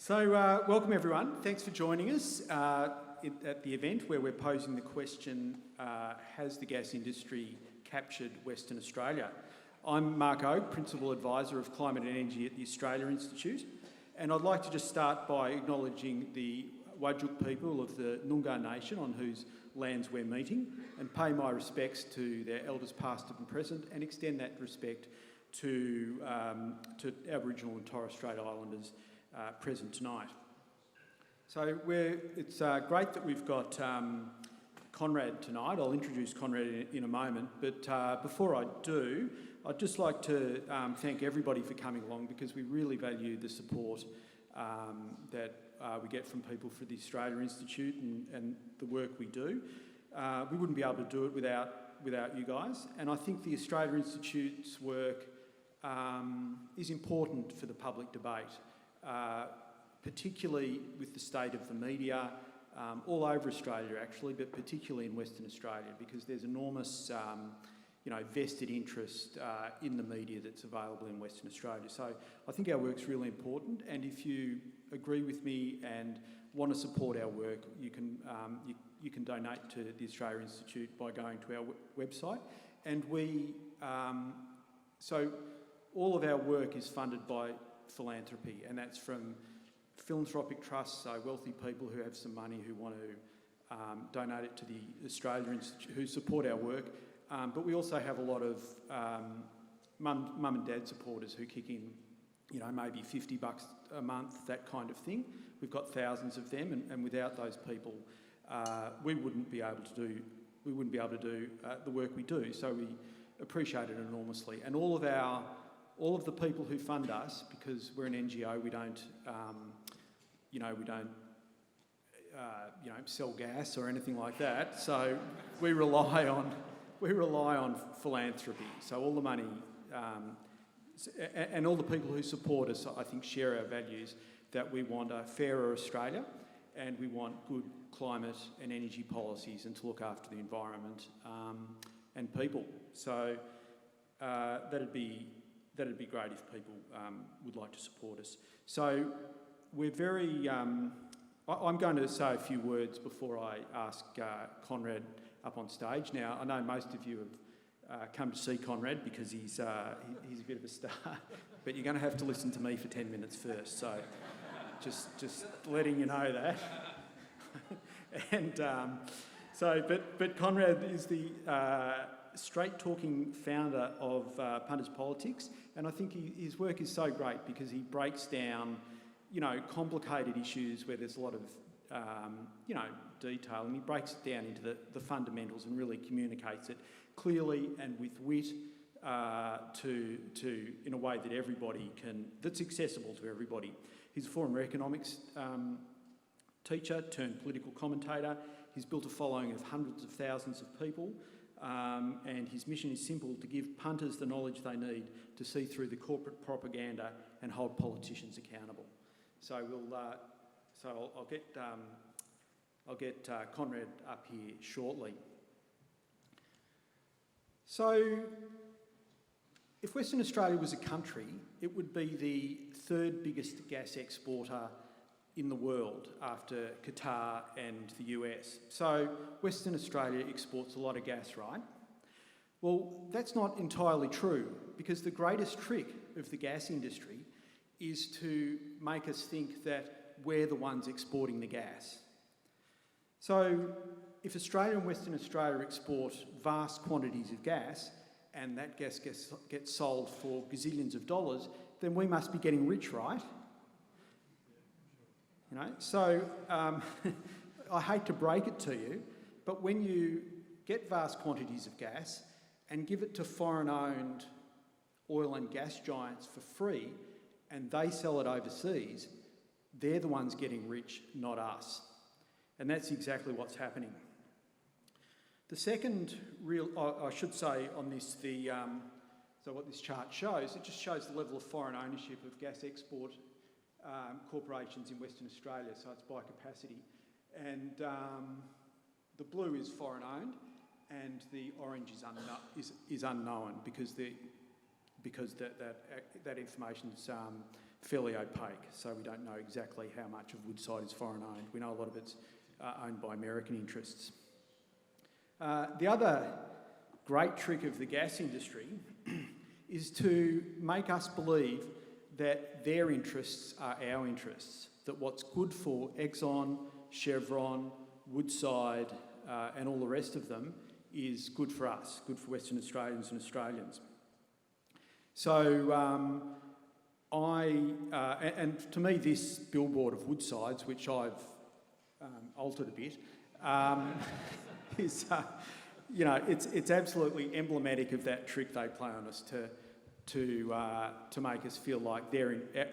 Welcome everyone. Thanks for joining us at the event where we're posing the question, has the gas industry captured Western Australia? I'm Mark Ogge, Principal Advisor of Climate and Energy at the Australia Institute, and I'd like to just start by acknowledging the Whadjuk people of the Noongar Nation on whose lands we're meeting, and pay my respects to their elders past and present, and extend that respect to Aboriginal and Torres Strait Islanders present tonight. So it's great that we've got Konrad tonight. I'll introduce Konrad in a moment, but before I do, I'd just like to thank everybody for coming along, because we really value the support that we get from people for the Australia Institute and the work we do. We wouldn't be able to do it without you guys, and I think the Australia Institute's work is important for the public debate. Particularly with the state of the media, all over Australia actually, but particularly in Western Australia, because there's enormous vested interest in the media that's available in Western Australia. So I think our work's really important, and if you agree with me and want to support our work, you can donate to the Australia Institute by going to our website. And so all of our work is funded by philanthropy, and that's from philanthropic trusts, so wealthy people who have some money who want to donate it to the Australia Institute, who support our work. But we also have a lot of mum and dad supporters who kick in, maybe $50 a month, that kind of thing. We've got thousands of them, and without those people, we wouldn't be able to do the work we do. So we appreciate it enormously, and all of the people who fund us, because we're an NGO, we don't sell gas or anything like that. So we rely on philanthropy. So all the money and all the people who support us, I think, share our values that we want a fairer Australia, and we want good climate and energy policies, and to look after the environment and people. So that'd be great if people would like to support us. So we're very... I'm going to say a few words before I ask Konrad up on stage. Now, I know most of you have come to see Konrad because he's a bit of a star, but you're going to have to listen to me for 10 minutes first. So just letting you know that. And but Konrad is the straight-talking founder of Punter's Politics, and I think his work is so great because he breaks down, complicated issues where there's a lot of, detail, and he breaks it down into the fundamentals and really communicates it clearly and with wit in a way that that's accessible to everybody. He's a former economics teacher turned political commentator. He's built a following of hundreds of thousands of people. And his mission is simple: to give punters the knowledge they need to see through the corporate propaganda and hold politicians accountable. So I'll get Konrad up here shortly. So if Western Australia was a country, it would be the third biggest gas exporter in the world after Qatar and the US. So Western Australia exports a lot of gas, right? Well, that's not entirely true, because the greatest trick of the gas industry is to make us think that we're the ones exporting the gas. So if Australia and Western Australia export vast quantities of gas, and that gas gets sold for gazillions of dollars, then we must be getting rich, right? So I hate to break it to you, but when you get vast quantities of gas and give it to foreign-owned oil and gas giants for free, and they sell it overseas, they're the ones getting rich, not us. And that's exactly what's happening. The second I should say on this, so what this chart shows, it just shows the level of foreign ownership of gas export corporations in Western Australia, so it's by capacity. And the blue is foreign owned, and the orange is unknown because that information's fairly opaque, so we don't know exactly how much of Woodside is foreign owned. We know a lot of it's owned by American interests. The other great trick of the gas industry is to make us believe that their interests are our interests, that what's good for Exxon, Chevron, Woodside and all the rest of them is good for us, good for Western Australians and Australians. So and to me this billboard of Woodside's, which I've altered a bit, is, you know, it's absolutely emblematic of that trick they play on us to make us feel like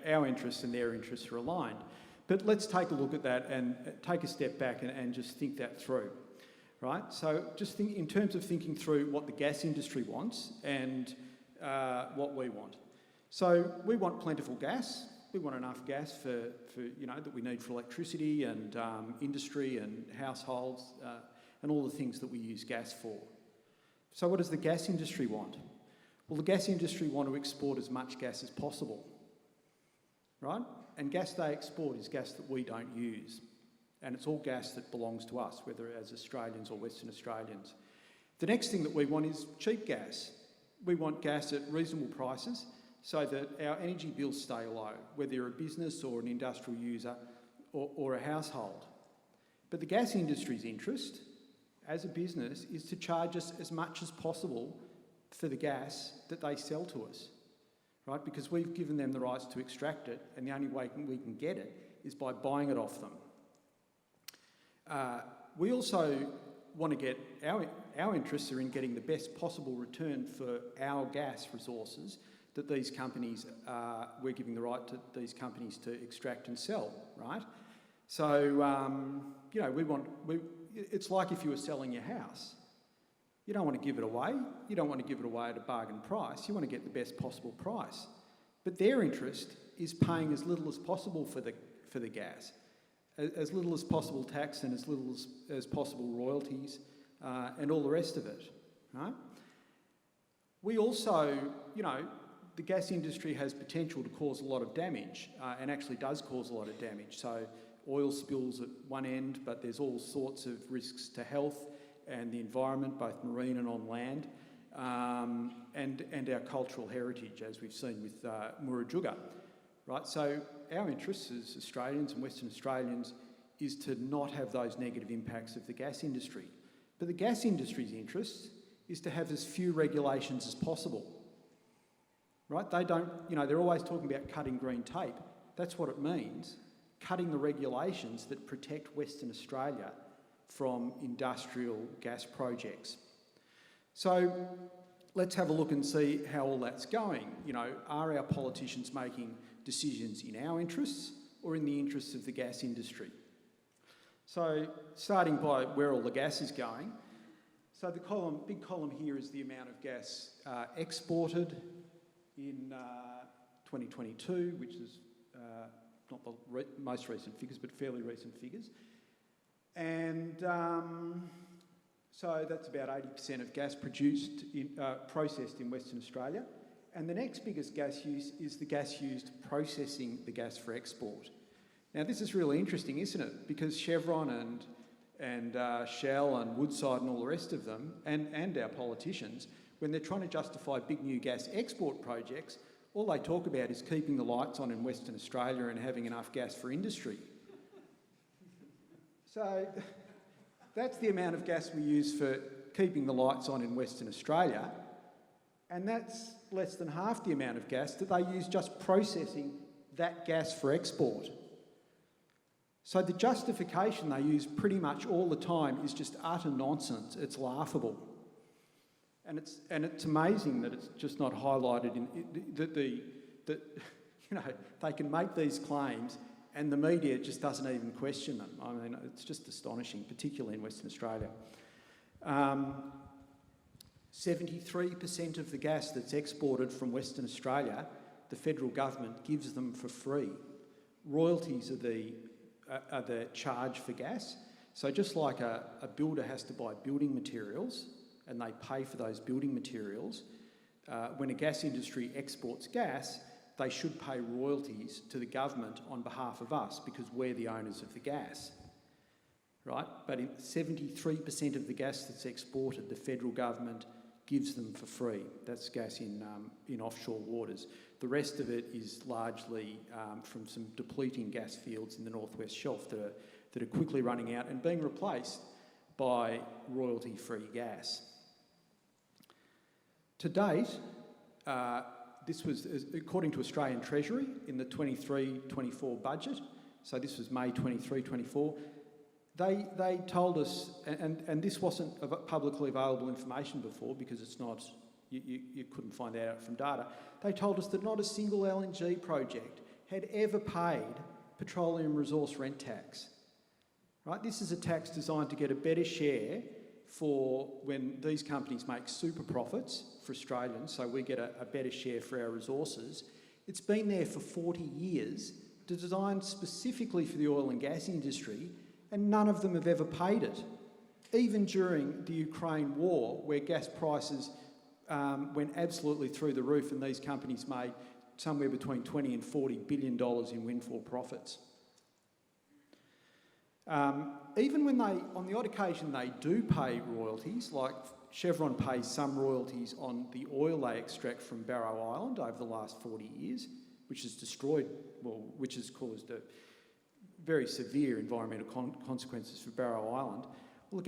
our interests and their interests are aligned. But let's take a look at that and take a step back and just think that through, right? So just think in terms of thinking through what the gas industry wants and what we want. So we want plentiful gas. We want enough gas for you know, that we need for electricity and industry and households and all the things that we use gas for. So what does the gas industry want? Well, the gas industry want to export as much gas as possible, right? And gas they export is gas that we don't use. And it's all gas that belongs to us, whether as Australians or Western Australians. The next thing that we want is cheap gas. We want gas at reasonable prices so that our energy bills stay low, whether you're a business or an industrial user or a household. But the gas industry's interest as a business is to charge us as much as possible for the gas that they sell to us, right? Because we've given them the rights to extract it, and the only way we can get it is by buying it off them. We also want to get, our interests are in getting the best possible return for our gas resources that these companies, we're giving the right to these companies to extract and sell, right? So, you know, it's like if you were selling your house. You don't want to give it away. You don't want to give it away at a bargain price. You want to get the best possible price. But their interest is paying as little as possible for the gas, as little as possible tax and as little as possible royalties and all the rest of it, right? We also, you know, the gas industry has potential to cause a lot of damage and actually does cause a lot of damage. So oil spills at one end, but there's all sorts of risks to health and the environment, both marine and on land, and our cultural heritage, as we've seen with Murujuga, right? So our interests as Australians and Western Australians is to not have those negative impacts of the gas industry. But the gas industry's interest is to have as few regulations as possible, right? They don't, you know, they're always talking about cutting green tape. That's what it means, cutting the regulations that protect Western Australia from industrial gas projects. So let's have a look and see how all that's going. You know, are our politicians making decisions in our interests or in the interests of the gas industry? So starting by where all the gas is going. So the big column here is the amount of gas exported in 2022, which is not the most recent figures, but fairly recent figures. And so that's about 80% of gas produced, processed in Western Australia. And the next biggest gas use is the gas used processing the gas for export. Now this is really interesting, isn't it? Because Chevron and Shell and Woodside and all the rest of them, and our politicians, when they're trying to justify big new gas export projects, all they talk about is keeping the lights on in Western Australia and having enough gas for industry. So that's the amount of gas we use for keeping the lights on in Western Australia, and that's less than half the amount of gas that they use just processing that gas for export. So the justification they use pretty much all the time is just utter nonsense. It's laughable. And it's amazing that it's just not highlighted in that you know, they can make these claims and the media just doesn't even question them. I mean, it's just astonishing, particularly in Western Australia. 73% of the gas that's exported from Western Australia, the federal government gives them for free. Royalties are the charge for gas. So just like a builder has to buy building materials and they pay for those building materials, when a gas industry exports gas, they should pay royalties to the government on behalf of us because we're the owners of the gas, right? But 73% of the gas that's exported, the federal government gives them for free. That's gas in offshore waters. The rest of it is largely from some depleting gas fields in the Northwest Shelf that are quickly running out and being replaced by royalty-free gas. To date, this was, according to Australian Treasury, in the 23-24 budget, so this was May 23-24, they told us, and this wasn't publicly available information before because it's not, you couldn't find that out from data, they told us that not a single LNG project had ever paid petroleum resource rent tax. Right? This is a tax designed to get a better share for when these companies make super profits for Australians, so we get a better share for our resources. It's been there for 40 years, designed specifically for the oil and gas industry, and none of them have ever paid it. Even during the Ukraine war, where gas prices went absolutely through the roof and these companies made somewhere between $20 and $40 billion in windfall profits. Even when they, on the odd occasion, they do pay royalties, like Chevron pays some royalties on the oil they extract from Barrow Island over the last 40 years, which has destroyed, well, which has caused very severe environmental consequences for Barrow Island. Well,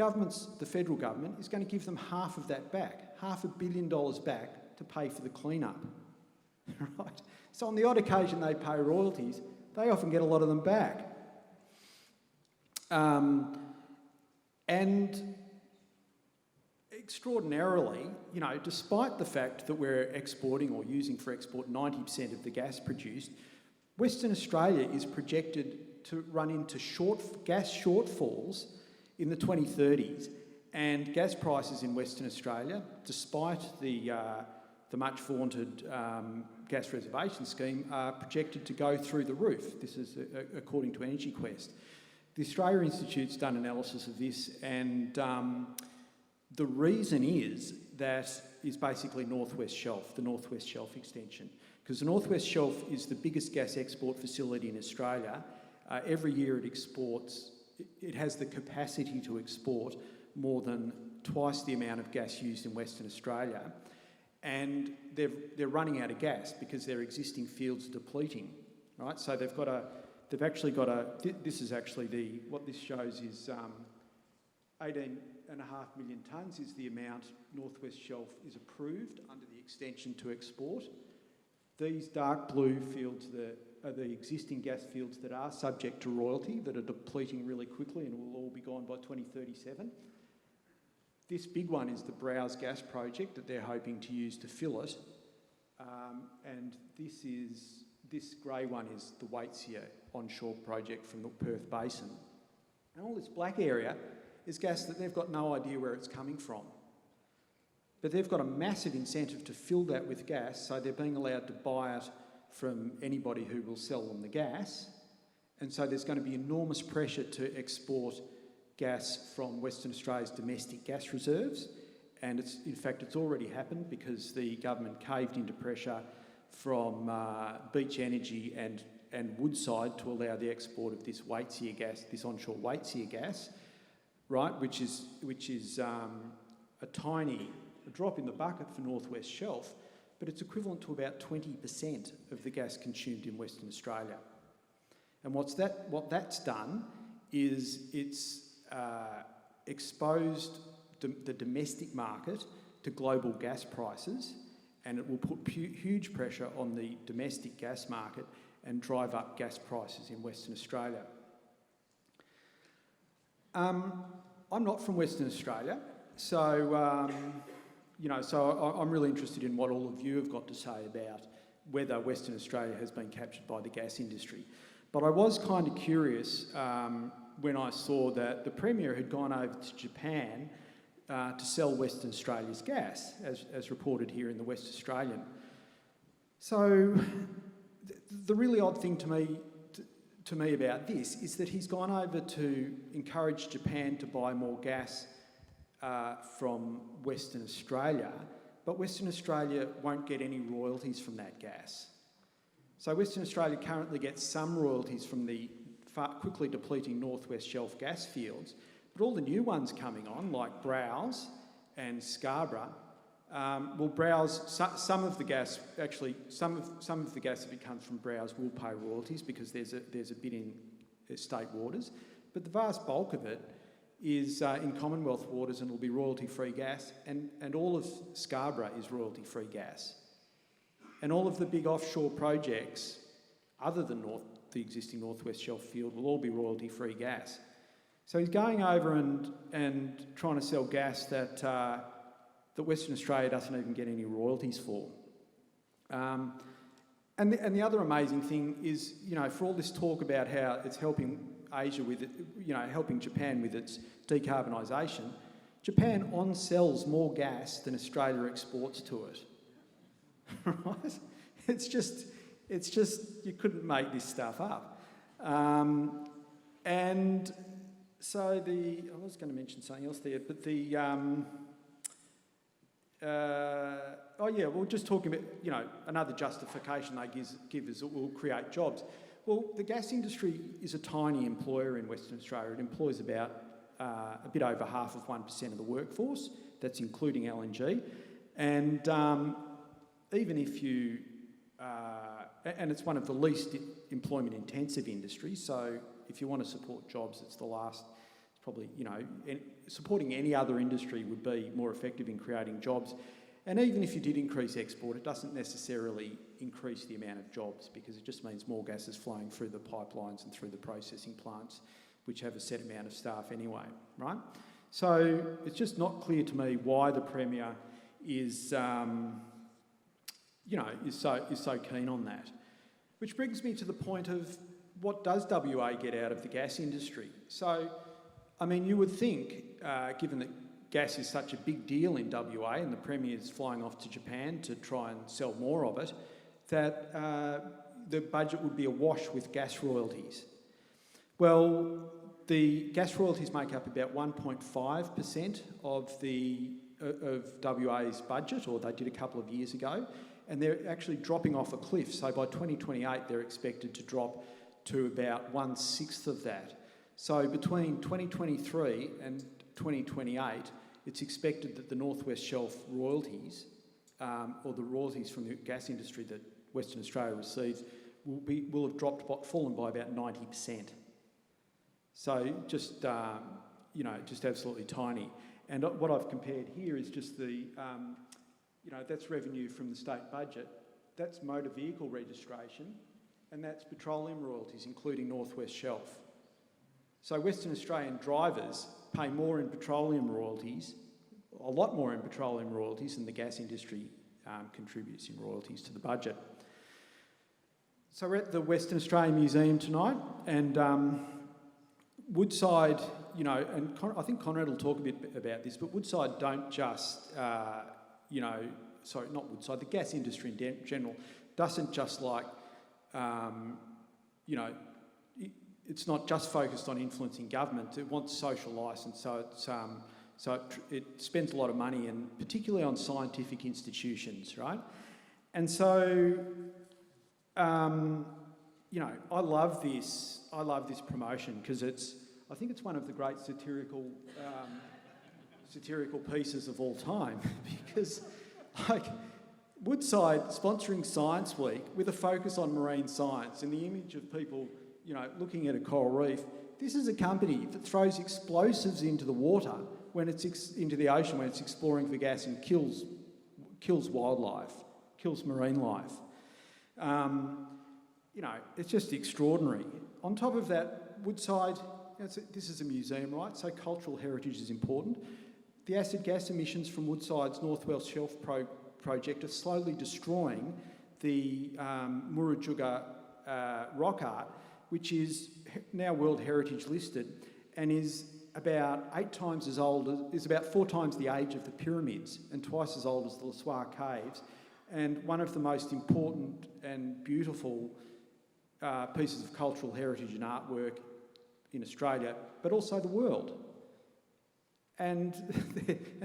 the federal government is going to give them half of that back, $500 million back to pay for the cleanup, right? So on the odd occasion they pay royalties, they often get a lot of them back. And extraordinarily, you know, despite the fact that we're exporting or using for export 90% of the gas produced, Western Australia is projected to run into gas shortfalls in the 2030s, and gas prices in Western Australia, despite the much vaunted gas reservation scheme, are projected to go through the roof. This is according to Energy Quest. The Australia Institute's done analysis of this, and the reason is basically Northwest Shelf, the Northwest Shelf extension. Because the Northwest Shelf is the biggest gas export facility in Australia. Every year it has the capacity to export more than twice the amount of gas used in Western Australia. And they're running out of gas because their existing fields are depleting, right? So they've actually got this is actually what this shows is 18.5 million tonnes is the amount Northwest Shelf is approved under the extension to export. These dark blue fields are the existing gas fields that are subject to royalty, that are depleting really quickly and will all be gone by 2037. This big one is the Browse gas project that they're hoping to use to fill it. And this grey one is the Waitsia onshore project from the Perth Basin. And all this black area is gas that they've got no idea where it's coming from. But they've got a massive incentive to fill that with gas, so they're being allowed to buy it from anybody who will sell them the gas. And so there's going to be enormous pressure to export gas from Western Australia's domestic gas reserves. And in fact, it's already happened because the government caved into pressure from Beach Energy and Woodside to allow the export of this Waitsia gas, this onshore Waitsia gas, right, which is a drop in the bucket for Northwest Shelf, but it's equivalent to about 20% of the gas consumed in Western Australia. And what that's done is it's exposed the domestic market to global gas prices, and it will put huge pressure on the domestic gas market and drive up gas prices in Western Australia. I'm not from Western Australia, so I'm really interested in what all of you have got to say about whether Western Australia has been captured by the gas industry. But I was kind of curious when I saw that the Premier had gone over to Japan to sell Western Australia's gas, as reported here in the West Australian. So the really odd thing to me about this is that he's gone over to encourage Japan to buy more gas from Western Australia, but Western Australia won't get any royalties from that gas. So Western Australia currently gets some royalties from the quickly depleting Northwest Shelf gas fields, but all the new ones coming on, like Browse and Scarborough, some of the gas, actually, some of the gas, if it comes from Browse, will pay royalties because there's a bit in state waters, but the vast bulk of it is in Commonwealth waters and will be royalty-free gas, and all of Scarborough is royalty-free gas. And all of the big offshore projects, other than the existing Northwest Shelf field, will all be royalty-free gas. So he's going over and trying to sell gas that Western Australia doesn't even get any royalties for. And the other amazing thing is, for all this talk about how it's helping Asia with it, helping Japan with its decarbonisation, Japan on-sells more gas than Australia exports to it. Right? It's just, you couldn't make this stuff up. And so I was going to mention something else there, but just talking about, another justification they give is it will create jobs. Well, the gas industry is a tiny employer in Western Australia. It employs about a bit over 1% of the workforce. That's including LNG. And even if you... and it's one of the least employment-intensive industries, so if you want to support jobs, it's probably, supporting any other industry would be more effective in creating jobs. And even if you did increase export, it doesn't necessarily increase the amount of jobs because it just means more gas is flowing through the pipelines and through the processing plants, which have a set amount of staff anyway, right? So it's just not clear to me why the Premier is so keen on that. Which brings me to the point of what does WA get out of the gas industry? So, you would think, given that gas is such a big deal in WA and the Premier is flying off to Japan to try and sell more of it, that the budget would be awash with gas royalties. Well, the gas royalties make up about 1.5% of WA's budget, or they did a couple of years ago, and they're actually dropping off a cliff. So by 2028, they're expected to drop to about 1/6 of that. So between 2023 and 2028, it's expected that the Northwest Shelf royalties, or the royalties from the gas industry that Western Australia receives, will have fallen by about 90%. So just absolutely tiny. And what I've compared here is just that's revenue from the state budget, that's motor vehicle registration, and that's petroleum royalties, including Northwest Shelf. So Western Australian drivers pay more in petroleum royalties, a lot more in petroleum royalties than the gas industry contributes in royalties to the budget. So we're at the Western Australian Museum tonight, and Woodside, and I think Konrad will talk a bit about this, but Woodside don't just, not Woodside, the gas industry in general doesn't just it's not just focused on influencing government. It wants social licence, so it spends a lot of money, and particularly on scientific institutions, right? And so, I love this promotion because I think it's one of the great satirical pieces of all time because, Woodside sponsoring Science Week with a focus on marine science and the image of people, looking at a coral reef. This is a company that throws explosives into the water into the ocean when it's exploring for gas and kills wildlife, kills marine life. It's just extraordinary. On top of that, Woodside, this is a museum, right? So cultural heritage is important. The acid gas emissions from Woodside's Northwest Shelf project are slowly destroying the Murujuga rock art, which is now World Heritage listed and is about 4 times the age of the pyramids and twice as old as the Laswa caves, and one of the most important and beautiful pieces of cultural heritage and artwork in Australia, but also the world. And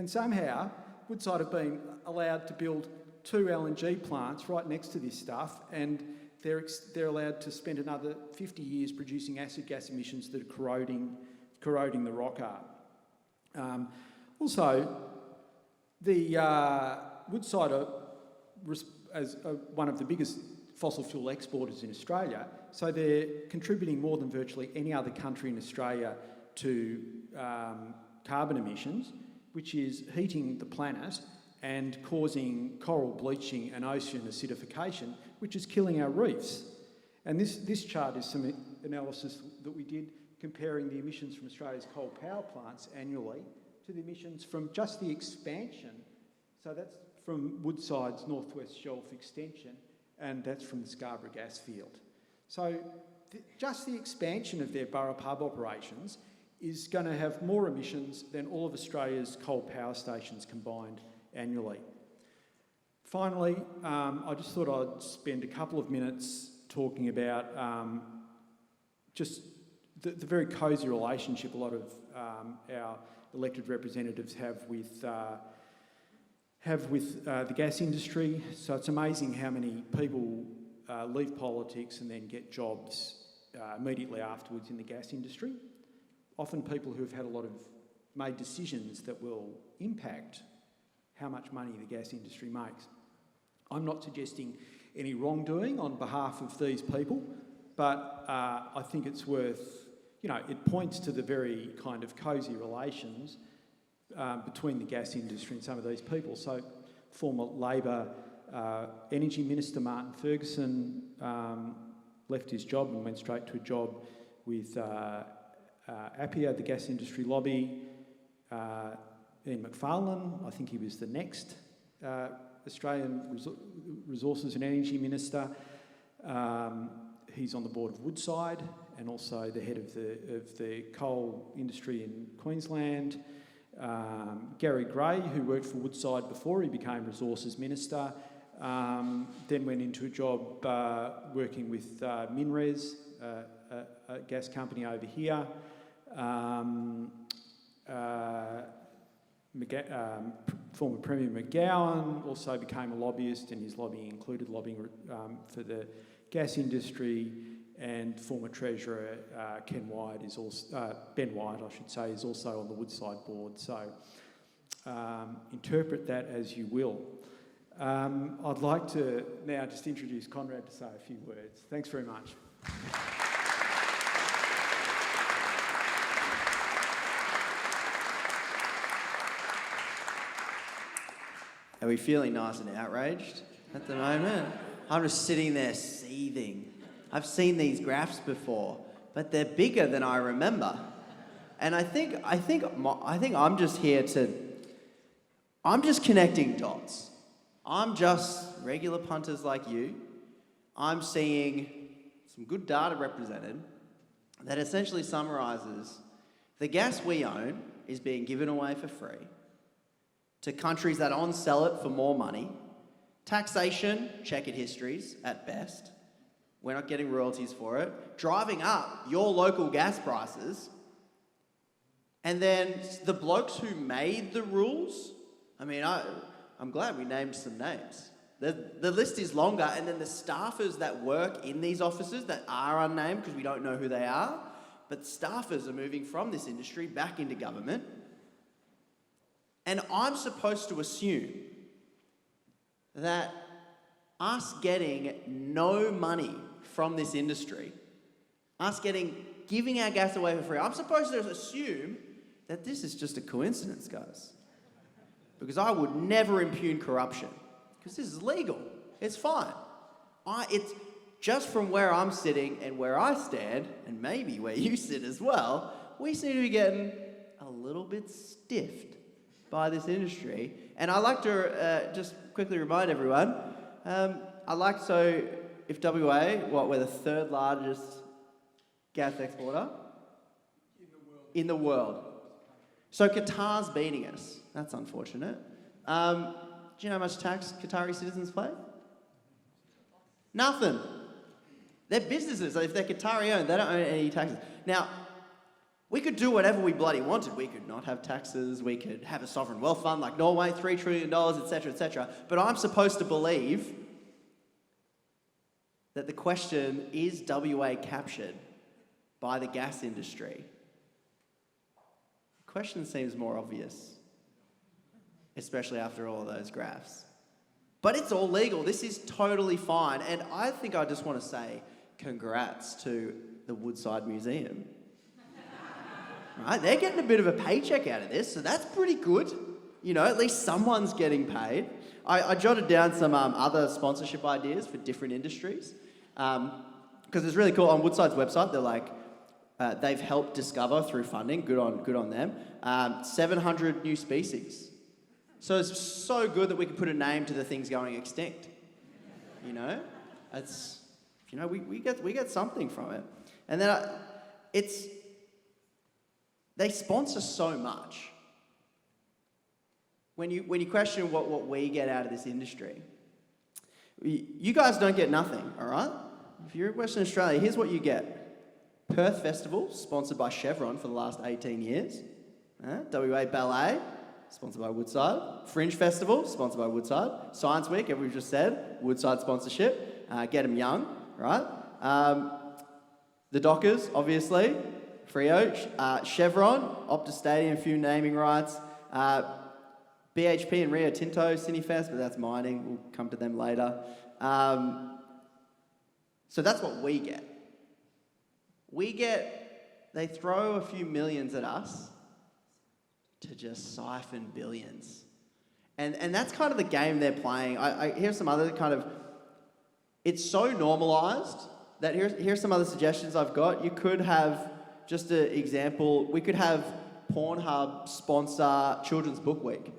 somehow Woodside have been allowed to build 2 LNG plants right next to this stuff, and they're allowed to spend another 50 years producing acid gas emissions that are corroding the rock art. Also, the Woodside as one of the biggest fossil fuel exporters in Australia, so they're contributing more than virtually any other country in Australia to carbon emissions, which is heating the planet and causing coral bleaching and ocean acidification, which is killing our reefs. And this chart is some analysis that we did comparing the emissions from Australia's coal power plants annually to the emissions from just the expansion. So that's from Woodside's Northwest Shelf extension, and that's from the Scarborough gas field. So just the expansion of their Burrup Hub operations is going to have more emissions than all of Australia's coal power stations combined annually. Finally, I just thought I'd spend a couple of minutes talking about just the very cosy relationship a lot of our elected representatives have with the gas industry. So it's amazing how many people leave politics and then get jobs immediately afterwards in the gas industry. Often people who have had made decisions that will impact how much money the gas industry makes. I'm not suggesting any wrongdoing on behalf of these people, but I think it's worth, it points to the very kind of cosy relations between the gas industry and some of these people. So former Labor Energy Minister Martin Ferguson left his job and went straight to a job with APPIA, the gas industry lobby. Ian Macfarlane, I think he was the next Australian Resources and Energy Minister. He's on the board of Woodside and also the head of the coal industry in Queensland. Gary Gray, who worked for Woodside before he became Resources Minister, then went into a job working with MinRes, a gas company over here. Former Premier McGowan also became a lobbyist, and his lobbying included lobbying for the gas industry. And former Treasurer Ben Wyatt, I should say, is also on the Woodside board. So interpret that as you will. I'd like to now just introduce Konrad to say a few words. Thanks very much. Are we feeling nice and outraged at the moment? I'm just sitting there seething. I've seen these graphs before, but they're bigger than I remember. And I think I'm just here I'm just connecting dots. I'm just regular punters like you. I'm seeing some good data represented that essentially summarises the gas we own is being given away for free to countries that on-sell it for more money. Taxation, checkered histories at best. We're not getting royalties for it. Driving up your local gas prices. And then the blokes who made the rules, I'm glad we named some names. The list is longer, and then the staffers that work in these offices that are unnamed because we don't know who they are, but staffers are moving from this industry back into government. And I'm supposed to assume that us getting no money from this industry, giving our gas away for free, I'm supposed to assume that this is just a coincidence, guys. Because I would never impugn corruption, because this is legal. It's fine. It's just from where I'm sitting and where I stand, and maybe where you sit as well, we seem to be getting a little bit stiffed by this industry. And I like to just quickly remind everyone, if WA, we're the third largest gas exporter in the world. So Qatar's beating us. That's unfortunate. Do you know how much tax Qatari citizens pay? Nothing. They're businesses. If they're Qatari owned, they don't own any taxes. Now, we could do whatever we bloody wanted. We could not have taxes. We could have a sovereign wealth fund like Norway, $3 trillion, etc., etc. But I'm supposed to believe that the question, is WA captured by the gas industry? The question seems more obvious, especially after all of those graphs. But it's all legal. This is totally fine. And I think I just want to say congrats to the Woodside Museum. Right? They're getting a bit of a paycheck out of this, so that's pretty good. You know, at least someone's getting paid. I jotted down some other sponsorship ideas for different industries. Because it's really cool. On Woodside's website, they're like, they've helped discover through funding, good on them, 700 new species. So it's so good that we can put a name to the things going extinct. You know? It's, you know, we get something from it. And then they sponsor so much. When you question what we get out of this industry, you guys don't get nothing, all right? If you're in Western Australia, here's what you get. Perth Festival, sponsored by Chevron for the last 18 years. WA Ballet, sponsored by Woodside. Fringe Festival, sponsored by Woodside. Science Week, as we've just said, Woodside sponsorship. Get them young, right? The Dockers, obviously. Freo. Chevron, Optus Stadium, a few naming rights. BHP and Rio Tinto, Cinefest, but that's mining. We'll come to them later. So that's what we get. They throw a few millions at us to just siphon billions. And that's kind of the game they're playing. I hear some other kind of, it's so normalised that here's some other suggestions I've got. You could have, just an example, we could have Pornhub sponsor Children's Book Week.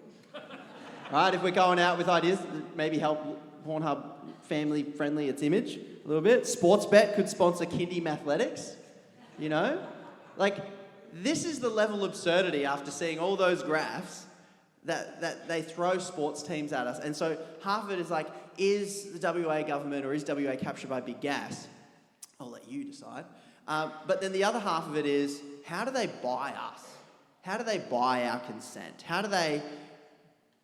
Right, if we're going out with ideas, maybe help Pornhub family-friendly its image a little bit. Sportsbet could sponsor Kindy Mathletics, you know? Like, this is the level of absurdity after seeing all those graphs that they throw sports teams at us. And so half of it is like, is the WA government or is WA captured by big gas? I'll let you decide. But then the other half of it is, how do they buy us? How do they buy our consent? How do they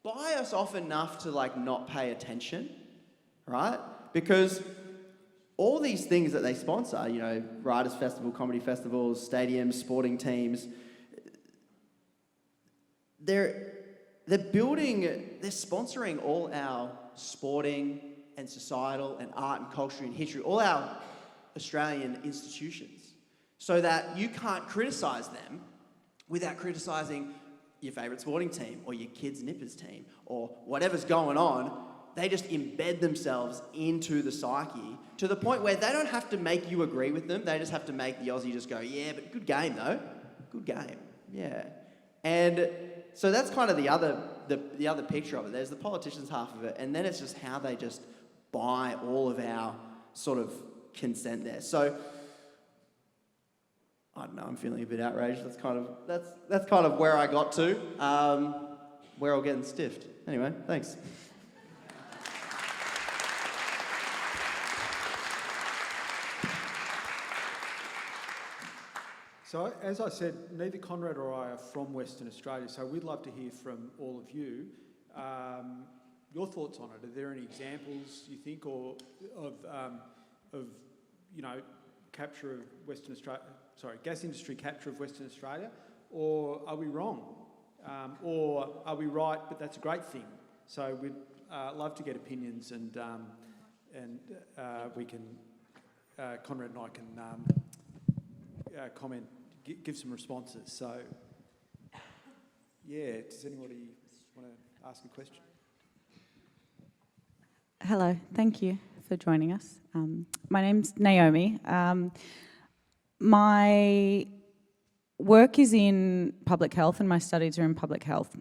buy us off enough to like not pay attention, right? Because all these things that they sponsor, you know, Writers' Festival, comedy festivals, stadiums, sporting teams, they're sponsoring all our sporting and societal and art and culture and history, all our Australian institutions, so that you can't criticise them without criticising your favourite sporting team or your kids' nippers team or whatever's going on. They just embed themselves into the psyche to the point where they don't have to make you agree with them. They just have to make the Aussie just go, yeah, but good game though. Good game. Yeah. And so that's kind of the other picture of it. There's the politicians half of it, and then it's just how they just buy all of our sort of consent there. So I don't know, I'm feeling a bit outraged. That's kind of where I got to. We're all getting stiffed. Anyway, thanks. So, as I said, neither Konrad or I are from Western Australia, so we'd love to hear from all of you. Your thoughts on it? Are there any examples you think, or of you know, capture of Western Australia? Sorry, gas industry capture of Western Australia, or are we wrong, or are we right? But that's a great thing. So we'd love to get opinions, and we can Konrad and I can comment. Give some responses. So, yeah, does anybody want to ask a question? Hello, thank you for joining us. My name's Naomi. My work is in public health and my studies are in public health.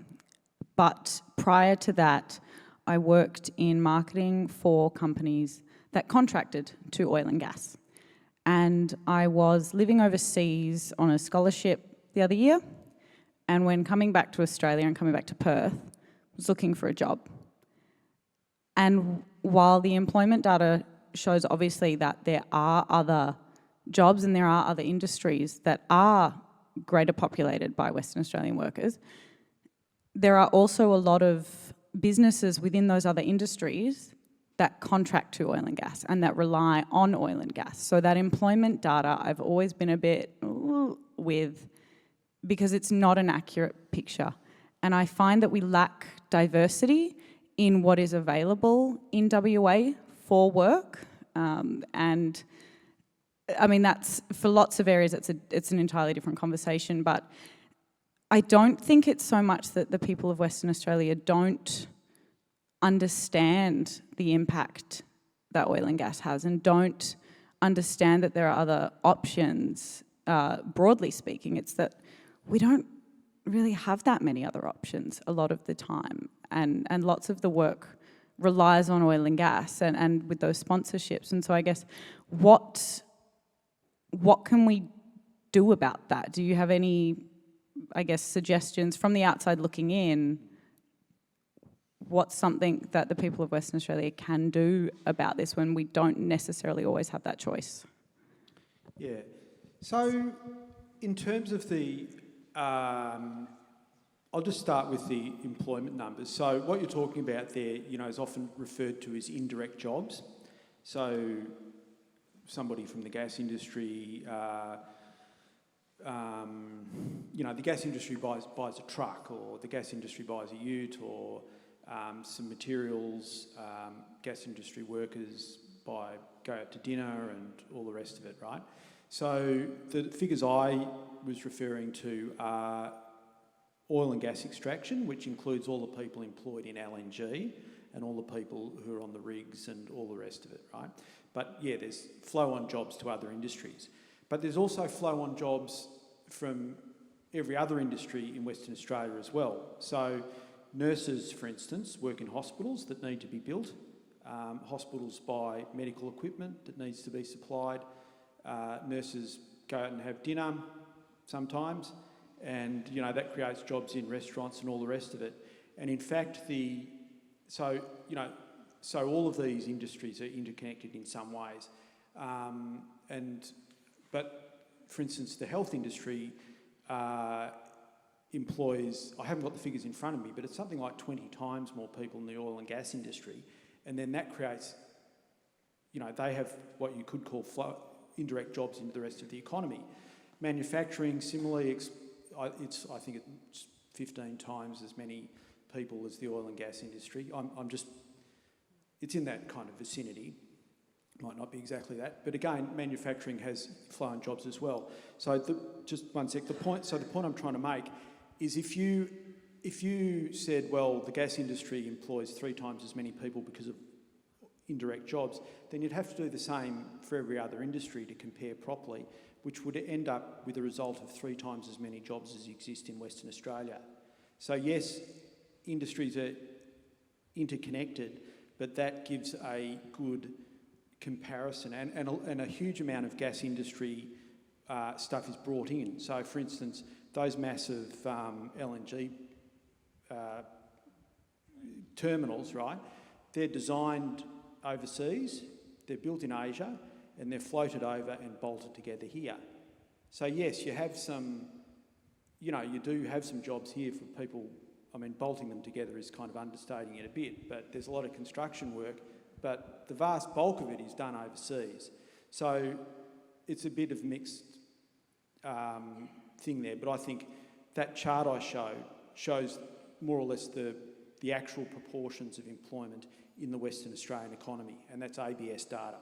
But prior to that, I worked in marketing for companies that contracted to oil and gas. And I was living overseas on a scholarship the other year, and when coming back to Australia and coming back to Perth, was looking for a job. And while the employment data shows obviously that there are other jobs and there are other industries that are greater populated by Western Australian workers, there are also a lot of businesses within those other industries that contract to oil and gas and that rely on oil and gas. So that employment data I've always been a bit with, because it's not an accurate picture. And I find that we lack diversity in what is available in WA for work. And I mean, that's, for lots of areas, it's an entirely different conversation, but I don't think it's so much that the people of Western Australia don't understand the impact that oil and gas has and don't understand that there are other options, broadly speaking. It's that we don't really have that many other options a lot of the time, and lots of the work relies on oil and gas and with those sponsorships. And so I guess what can we do about that? Do you have any, I guess, suggestions from the outside looking in? What's something that the people of Western Australia can do about this when we don't necessarily always have that choice? Yeah. So in terms of the, I'll just start with the employment numbers. So what you're talking about there, is often referred to as indirect jobs. So somebody from the gas industry, the gas industry buys a truck, or the gas industry buys a ute, or some materials, gas industry workers go out to dinner and all the rest of it, right? So the figures I was referring to are oil and gas extraction, which includes all the people employed in LNG and all the people who are on the rigs and all the rest of it, right? But yeah, there's flow-on jobs to other industries. But there's also flow-on jobs from every other industry in Western Australia as well. So nurses, for instance, work in hospitals that need to be built. Hospitals buy medical equipment that needs to be supplied. Nurses go out and have dinner sometimes, and that creates jobs in restaurants and all the rest of it. And in fact, so all of these industries are interconnected in some ways. But for instance, the health industry employs, I haven't got the figures in front of me, but it's something like 20 times more people in the oil and gas industry. And then that creates, they have what you could call indirect jobs into the rest of the economy. Manufacturing, similarly, I think it's 15 times as many people as the oil and gas industry. It's in that kind of vicinity. Might not be exactly that, but again, manufacturing has flow-on jobs as well. So just one sec. The point I'm trying to make is if you said, well, the gas industry employs 3 times as many people because of indirect jobs, then you'd have to do the same for every other industry to compare properly, which would end up with a result of 3 times as many jobs as exist in Western Australia. So yes, industries are interconnected, but that gives a good comparison, and a huge amount of gas industry stuff is brought in. So for instance, those massive LNG terminals, right, they're designed overseas, they're built in Asia, and they're floated over and bolted together here. So yes, you have some, you do have some jobs here for people. I mean, bolting them together is kind of understating it a bit, but there's a lot of construction work, but the vast bulk of it is done overseas. So it's a bit of mixed thing there, but I think that chart I showed shows more or less the actual proportions of employment in the Western Australian economy, and that's ABS data.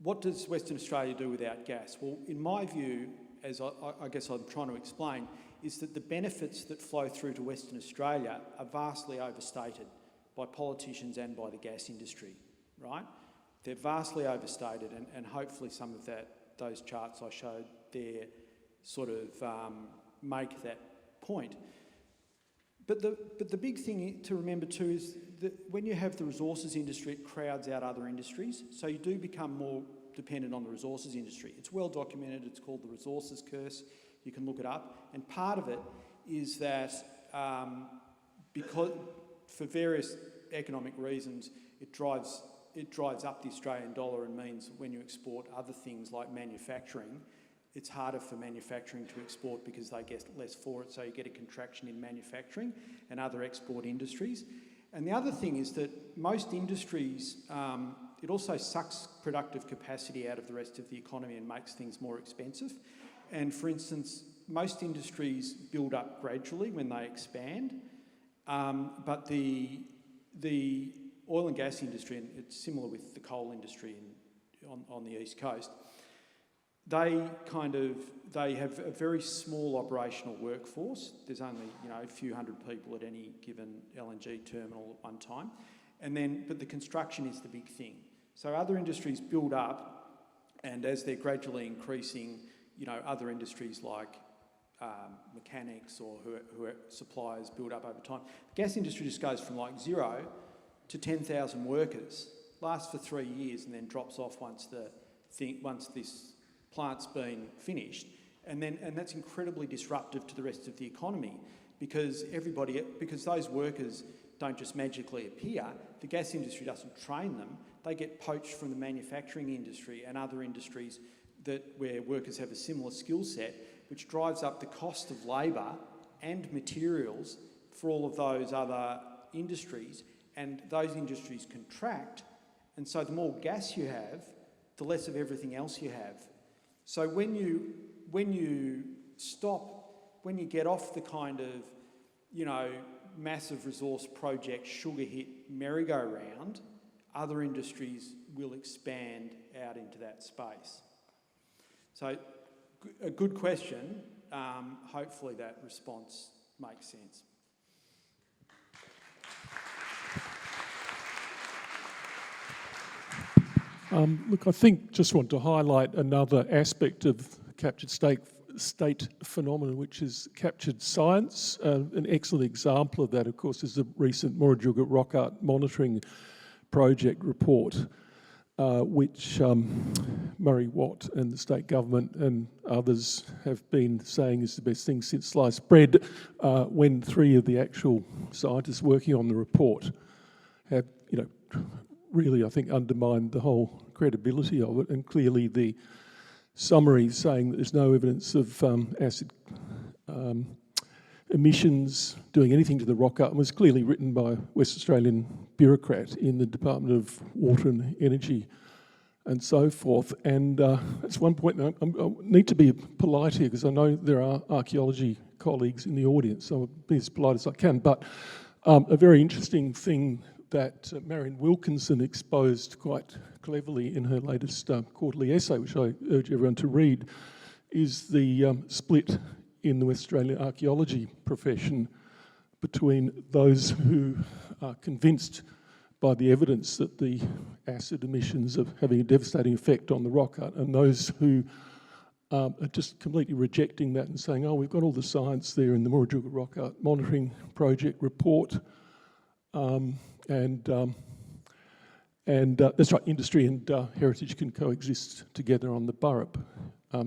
What does Western Australia do without gas? Well, in my view, as I guess I'm trying to explain, is that the benefits that flow through to Western Australia are vastly overstated by politicians and by the gas industry, right? They're vastly overstated, and hopefully some of those charts I showed there sort of make that point. But the big thing to remember too is that when you have the resources industry, it crowds out other industries, so you do become more dependent on the resources industry. It's well documented, it's called the resources curse, you can look it up, and part of it is that because for various economic reasons, it drives up the Australian dollar and means when you export other things like manufacturing, it's harder for manufacturing to export because they get less for it, so you get a contraction in manufacturing and other export industries. And the other thing is that most industries, it also sucks productive capacity out of the rest of the economy and makes things more expensive. And for instance, most industries build up gradually when they expand, but the oil and gas industry, and it's similar with the coal industry on the East Coast, they have a very small operational workforce. There's only a few hundred people at any given LNG terminal at one time, but the construction is the big thing. So other industries build up, and as they're gradually increasing, other industries like mechanics or who are suppliers build up over time. The gas industry just goes from like 0 to 10,000 workers, lasts for 3 years, and then drops off once this plant's been finished, and that's incredibly disruptive to the rest of the economy because those workers don't just magically appear. The gas industry doesn't train them. They get poached from the manufacturing industry and other industries where workers have a similar skill set, which drives up the cost of labour and materials for all of those other industries, and those industries contract, and so the more gas you have, the less of everything else you have. So when you get off the kind of, massive resource project sugar hit merry-go-round, other industries will expand out into that space. So a good question. Hopefully that response makes sense. Look, I think just want to highlight another aspect of captured state phenomenon, which is captured science. An excellent example of that, of course, is the recent Murujuga Rock Art Monitoring Project report, which Murray Watt and the state government and others have been saying is the best thing since sliced bread, when 3 of the actual scientists working on the report have, really, I think, undermined the whole credibility of it, and clearly the summary saying that there's no evidence of acid emissions doing anything to the rock art was clearly written by a West Australian bureaucrat in the Department of Water and Energy and so forth. And that's one point. I need to be polite here because I know there are archaeology colleagues in the audience, so I'll be as polite as I can. But a very interesting thing that Marion Wilkinson exposed quite cleverly in her latest quarterly essay, which I urge everyone to read, is the split in the West Australian archaeology profession between those who are convinced by the evidence that the acid emissions are having a devastating effect on the rock art, and those who are just completely rejecting that and saying, we've got all the science there in the Murujuga Rock Art Monitoring Project report. That's right, industry and heritage can coexist together on the Burrup.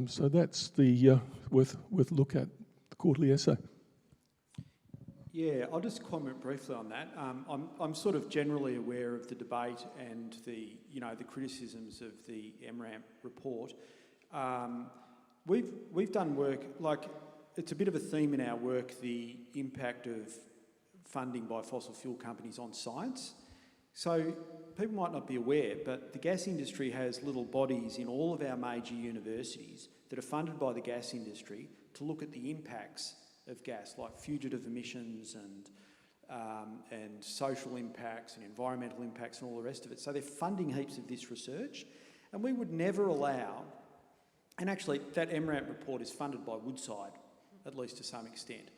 So that's the worth a look at, the quarterly essay. Yeah, I'll just comment briefly on that. I'm sort of generally aware of the debate and the criticisms of the MRAMP report. We've done work, like it's a bit of a theme in our work, the impact of funding by fossil fuel companies on science. So people might not be aware, but the gas industry has little bodies in all of our major universities that are funded by the gas industry to look at the impacts of gas, like fugitive emissions and social impacts and environmental impacts and all the rest of it. So they're funding heaps of this research, and we would never allow, and actually that MRAMP report is funded by Woodside, at least to some extent.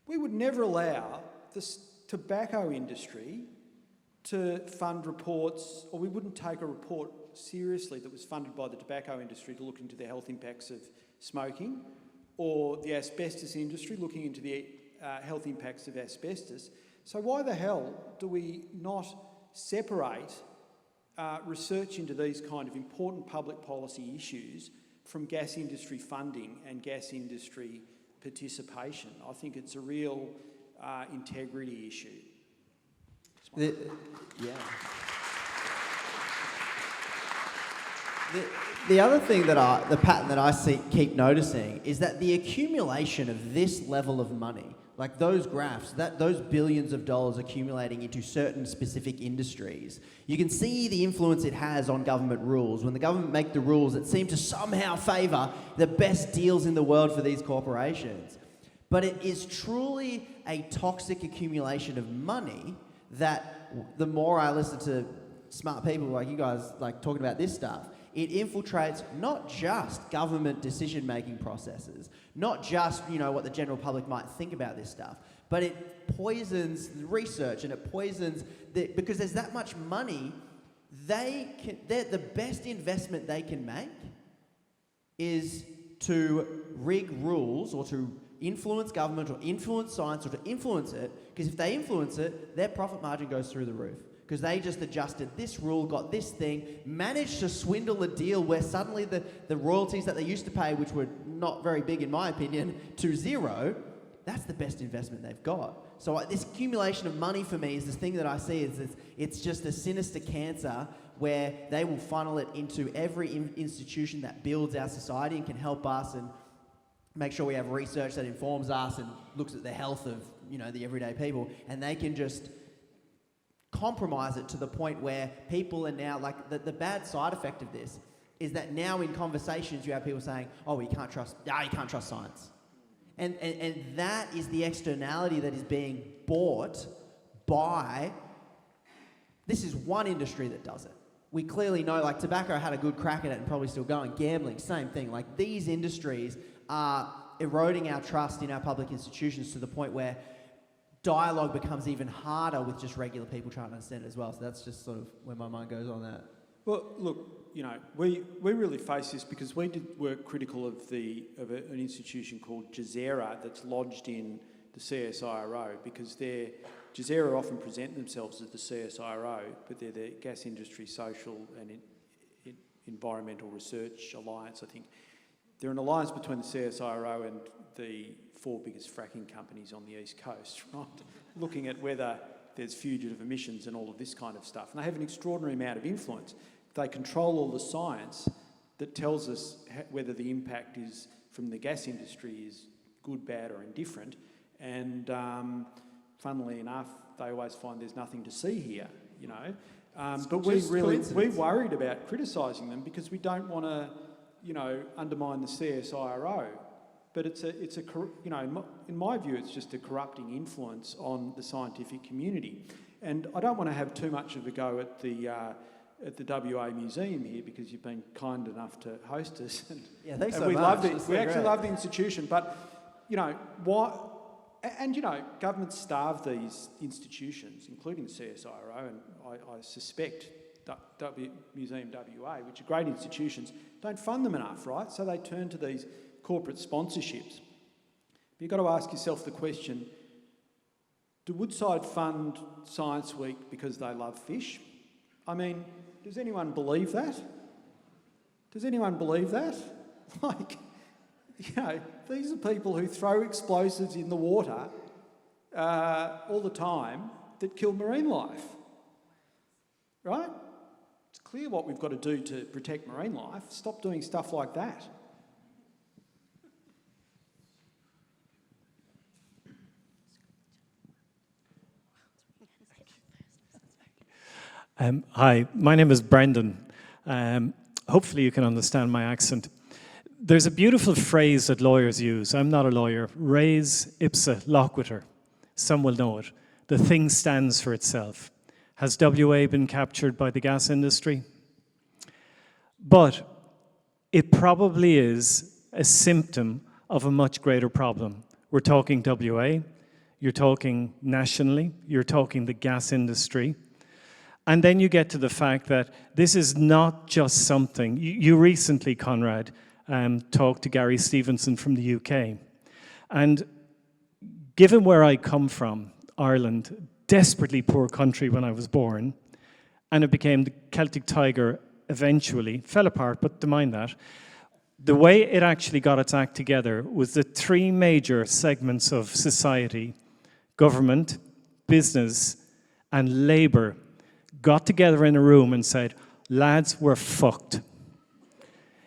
We would never allow the tobacco industry to fund reports, or we wouldn't take a report seriously that was funded by the tobacco industry to look into the health impacts of smoking, or the asbestos industry looking into the health impacts of asbestos. So why the hell do we not separate research into these kind of important public policy issues from gas industry funding and gas industry participation? I think it's a real integrity issue. The other thing the pattern that I keep noticing is that the accumulation of this level of money, like those graphs, those billions of dollars accumulating into certain specific industries, you can see the influence it has on government rules. When the government make the rules that seem to somehow favour the best deals in the world for these corporations. But it is truly a toxic accumulation of money that the more I listen to smart people like you guys like talking about this stuff, it infiltrates not just government decision-making processes, not just, you know, what the general public might think about this stuff, but it poisons research and it poisons, because there's that much money, the best investment they can make is to rig rules or to influence government or influence science or to influence it, because if they influence it, their profit margin goes through the roof. Because they just adjusted this rule, got this thing, managed to swindle a deal where suddenly the royalties that they used to pay, which were not very big in my opinion, to zero, that's the best investment they've got. So this accumulation of money for me is this thing that I see, it's just a sinister cancer where they will funnel it into every institution that builds our society and can help us and make sure we have research that informs us and looks at the health of, you know, the everyday people, and they can just compromise it to the point where people are now, like, the bad side effect of this is that now in conversations you have people saying, oh, you can't trust science. And that is the externality that is being bought by, this is one industry that does it. We clearly know, like, tobacco had a good crack at it and probably still going. Gambling, same thing. Like, these industries are eroding our trust in our public institutions to the point where dialogue becomes even harder with just regular people trying to understand it as well. So that's just sort of where my mind goes on that. Well, look, you know, we really face this because we did work critical of an institution called Jazeera that's lodged in the CSIRO, because Jazeera often present themselves as the CSIRO, but they're the Gas Industry Social and Environmental Research Alliance, I think. They're an alliance between the CSIRO and the 4 biggest fracking companies on the East Coast, right? Looking at whether there's fugitive emissions and all of this kind of stuff. And they have an extraordinary amount of influence. They control all the science that tells us whether the impact is from the gas industry is good, bad or indifferent. And funnily enough, they always find there's nothing to see here, you know. But we're worried about criticising them because we don't want to, you know, undermine the CSIRO. But it's a you know, in my view, it's just a corrupting influence on the scientific community. And I don't want to have too much of a go at the WA Museum here, because you've been kind enough to host us. And, yeah, thanks and so we much. love it. We actually love the institution. But, you know, and, you know, governments starve these institutions, including the CSIRO, and I suspect Museum WA, which are great institutions, don't fund them enough, right? So they turn to these corporate sponsorships. But you've got to ask yourself the question, do Woodside fund Science Week because they love fish? I mean, does anyone believe that? Does anyone believe that? Like, you know, these are people who throw explosives in the water all the time that kill marine life, right? It's clear what we've got to do to protect marine life. Stop doing stuff like that. Hi, my name is Brendan. Hopefully you can understand my accent. There's a beautiful phrase that lawyers use. I'm not a lawyer. Res ipsa loquitur. Some will know it. The thing stands for itself. Has WA been captured by the gas industry? But it probably is a symptom of a much greater problem. We're talking WA, you're talking nationally, you're talking the gas industry. And then you get to the fact that this is not just something. You recently, Konrad, talked to Gary Stevenson from the UK. And given where I come from, Ireland, desperately poor country when I was born, and it became the Celtic Tiger eventually, fell apart, but don't mind that. The way it actually got its act together was the 3 major segments of society, government, business, and labour, got together in a room and said, lads, we're fucked.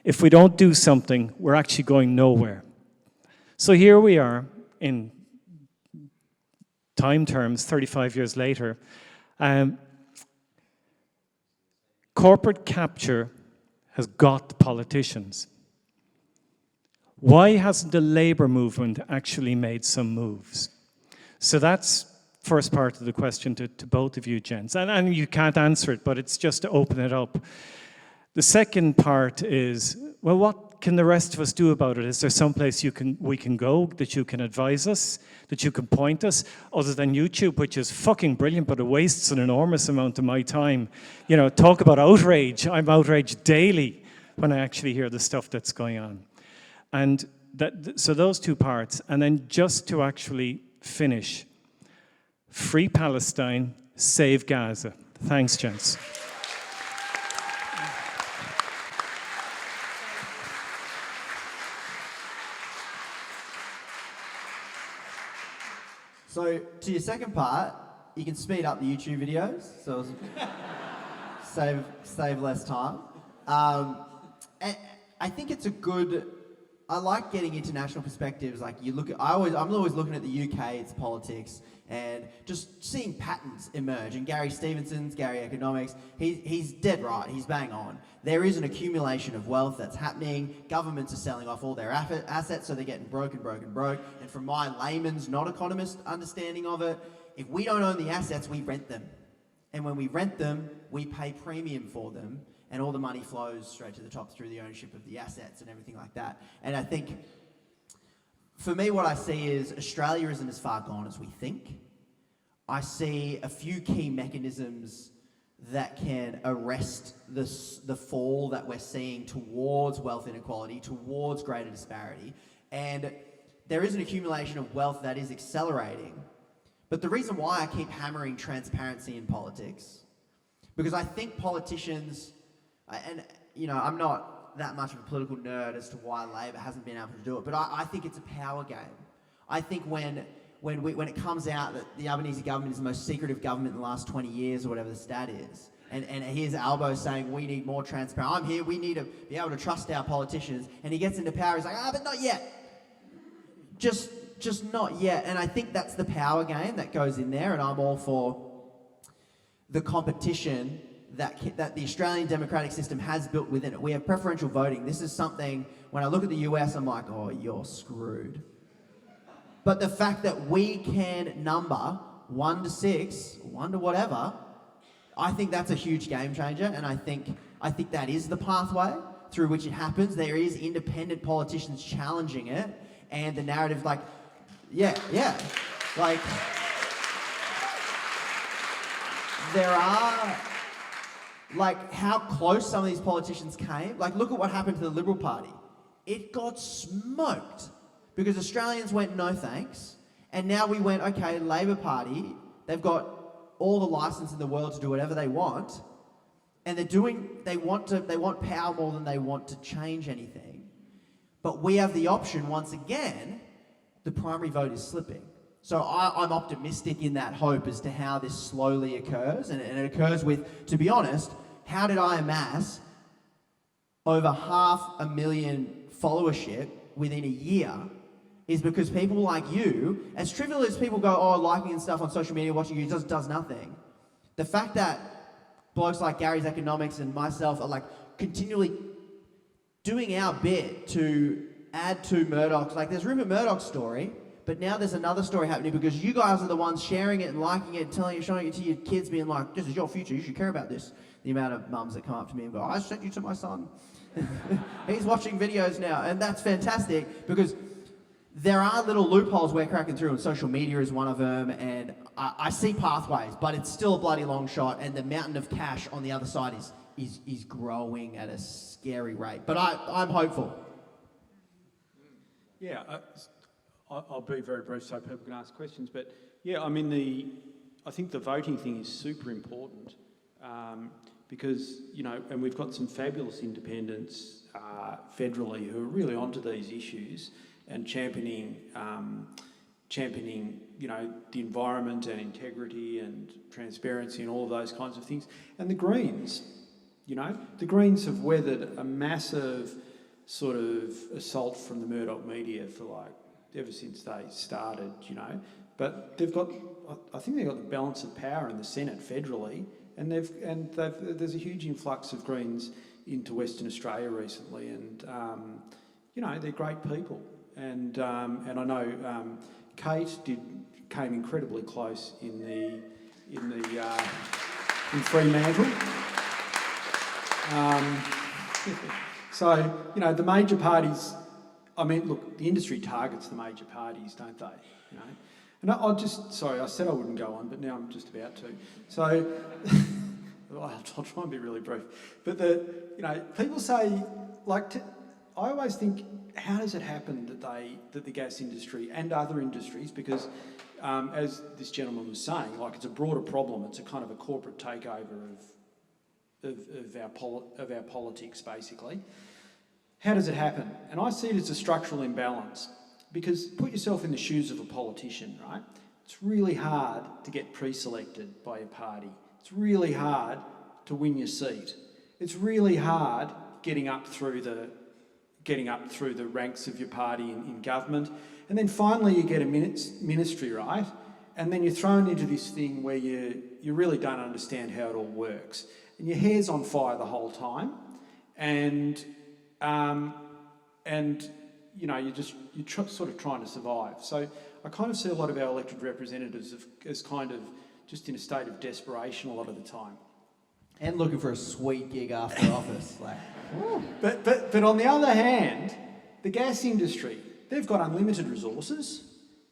If we don't do something, we're actually going nowhere. So here we are in time terms, 35 years later, corporate capture has got politicians. Why hasn't the labour movement actually made some moves? So that's first part of the question to both of you, gents. And you can't answer it, but it's just to open it up. The second part is, well, what can the rest of us do about it? Is there someplace we can go, that you can advise us, that you can point us, other than YouTube, which is fucking brilliant, but it wastes an enormous amount of my time. You know, talk about outrage. I'm outraged daily when I actually hear the stuff that's going on. And so those two parts. And then just to actually finish, free Palestine, save Gaza. Thanks, gents. So, to your second part, you can speed up the YouTube videos, so save less time. And I think it's a good. I like getting international perspectives. Like you look at, I'm always looking at the UK, its politics, and just seeing patterns emerge. And Gary Stevenson's, Gary Economics, he's dead right. He's bang on. There is an accumulation of wealth that's happening. Governments are selling off all their assets, so they're getting broke. And from my layman's, not economist understanding of it, if we don't own the assets, we rent them. And when we rent them, we pay premium for them. And all the money flows straight to the top through the ownership of the assets and everything like that. And I think, for me, what I see is Australia isn't as far gone as we think. I see a few key mechanisms that can arrest the fall that we're seeing towards wealth inequality, towards greater disparity. And there is an accumulation of wealth that is accelerating. But the reason why I keep hammering transparency in politics, because I think politicians... And, you know, I'm not that much of a political nerd as to why Labor hasn't been able to do it, but I think it's a power game. I think when it comes out that the Albanese government is the most secretive government in the last 20 years or whatever the stat is, and here's Albo saying we need more transparency, I'm here, we need to be able to trust our politicians, and he gets into power, he's like, but not yet. Just not yet. And I think that's the power game that goes in there, and I'm all for the competition that the Australian democratic system has built within it. We have preferential voting. This is something, when I look at the US, I'm like, oh, you're screwed. But the fact that we can number 1 to 6, 1 to whatever, I think that's a huge game changer, and I think that is the pathway through which it happens. There is independent politicians challenging it, and the narrative, like, like, there are... Like, how close some of these politicians came. Like, look at what happened to the Liberal Party. It got smoked because Australians went, no thanks. And now we went, okay, Labor Party, they've got all the license in the world to do whatever they want. And they want power more than they want to change anything. But we have the option, once again, the primary vote is slipping. So I'm optimistic in that hope as to how this slowly occurs. And it occurs with, to be honest, how did I amass over 500,000 followership within a year is because people like you, as trivial as people go, oh, liking and stuff on social media, watching you, does nothing. The fact that blokes like Gary's Economics and myself are like continually doing our bit to add to Murdoch's, like there's Rupert Murdoch's story, but now there's another story happening because you guys are the ones sharing it and liking it, showing it to your kids, being like, this is your future, you should care about this. The amount of mums that come up to me and go, I sent you to my son. He's watching videos now, and that's fantastic because there are little loopholes we're cracking through, and social media is one of them, and I see pathways, but it's still a bloody long shot, and the mountain of cash on the other side is growing at a scary rate. But I'm hopeful. Yeah, I'll be very brief so people can ask questions, but yeah, I mean, I think the voting thing is super important because, you know, and we've got some fabulous independents federally who are really onto these issues and championing, you know, the environment and integrity and transparency and all of those kinds of things. And the Greens, you know, the Greens have weathered a massive sort of assault from the Murdoch media for like ever since they started, you know. But I think they've got the balance of power in the Senate federally, and there's a huge influx of Greens into Western Australia recently, and you know, they're great people, and I know Kate came incredibly close in Fremantle. So, you know, the major parties, I mean, look, the industry targets the major parties, don't they? You know? And I said I wouldn't go on, but now I'm just about to. So, I'll try and be really brief. But you know, people say, like, I always think, how does it happen that the gas industry and other industries, because as this gentleman was saying, like, it's a broader problem. It's a kind of a corporate takeover of our politics, basically. How does it happen? And I see it as a structural imbalance, because put yourself in the shoes of a politician, right? It's really hard to get pre-selected by a party. It's really hard to win your seat. It's really hard getting up through the ranks of your party in government. And then finally you get a ministry, right? And then you're thrown into this thing where you really don't understand how it all works. And your hair's on fire the whole time. And you know, you're sort of trying to survive. So I kind of see a lot of our elected representatives as kind of just in a state of desperation a lot of the time. And looking for a sweet gig after office. Like, but on the other hand, the gas industry, they've got unlimited resources.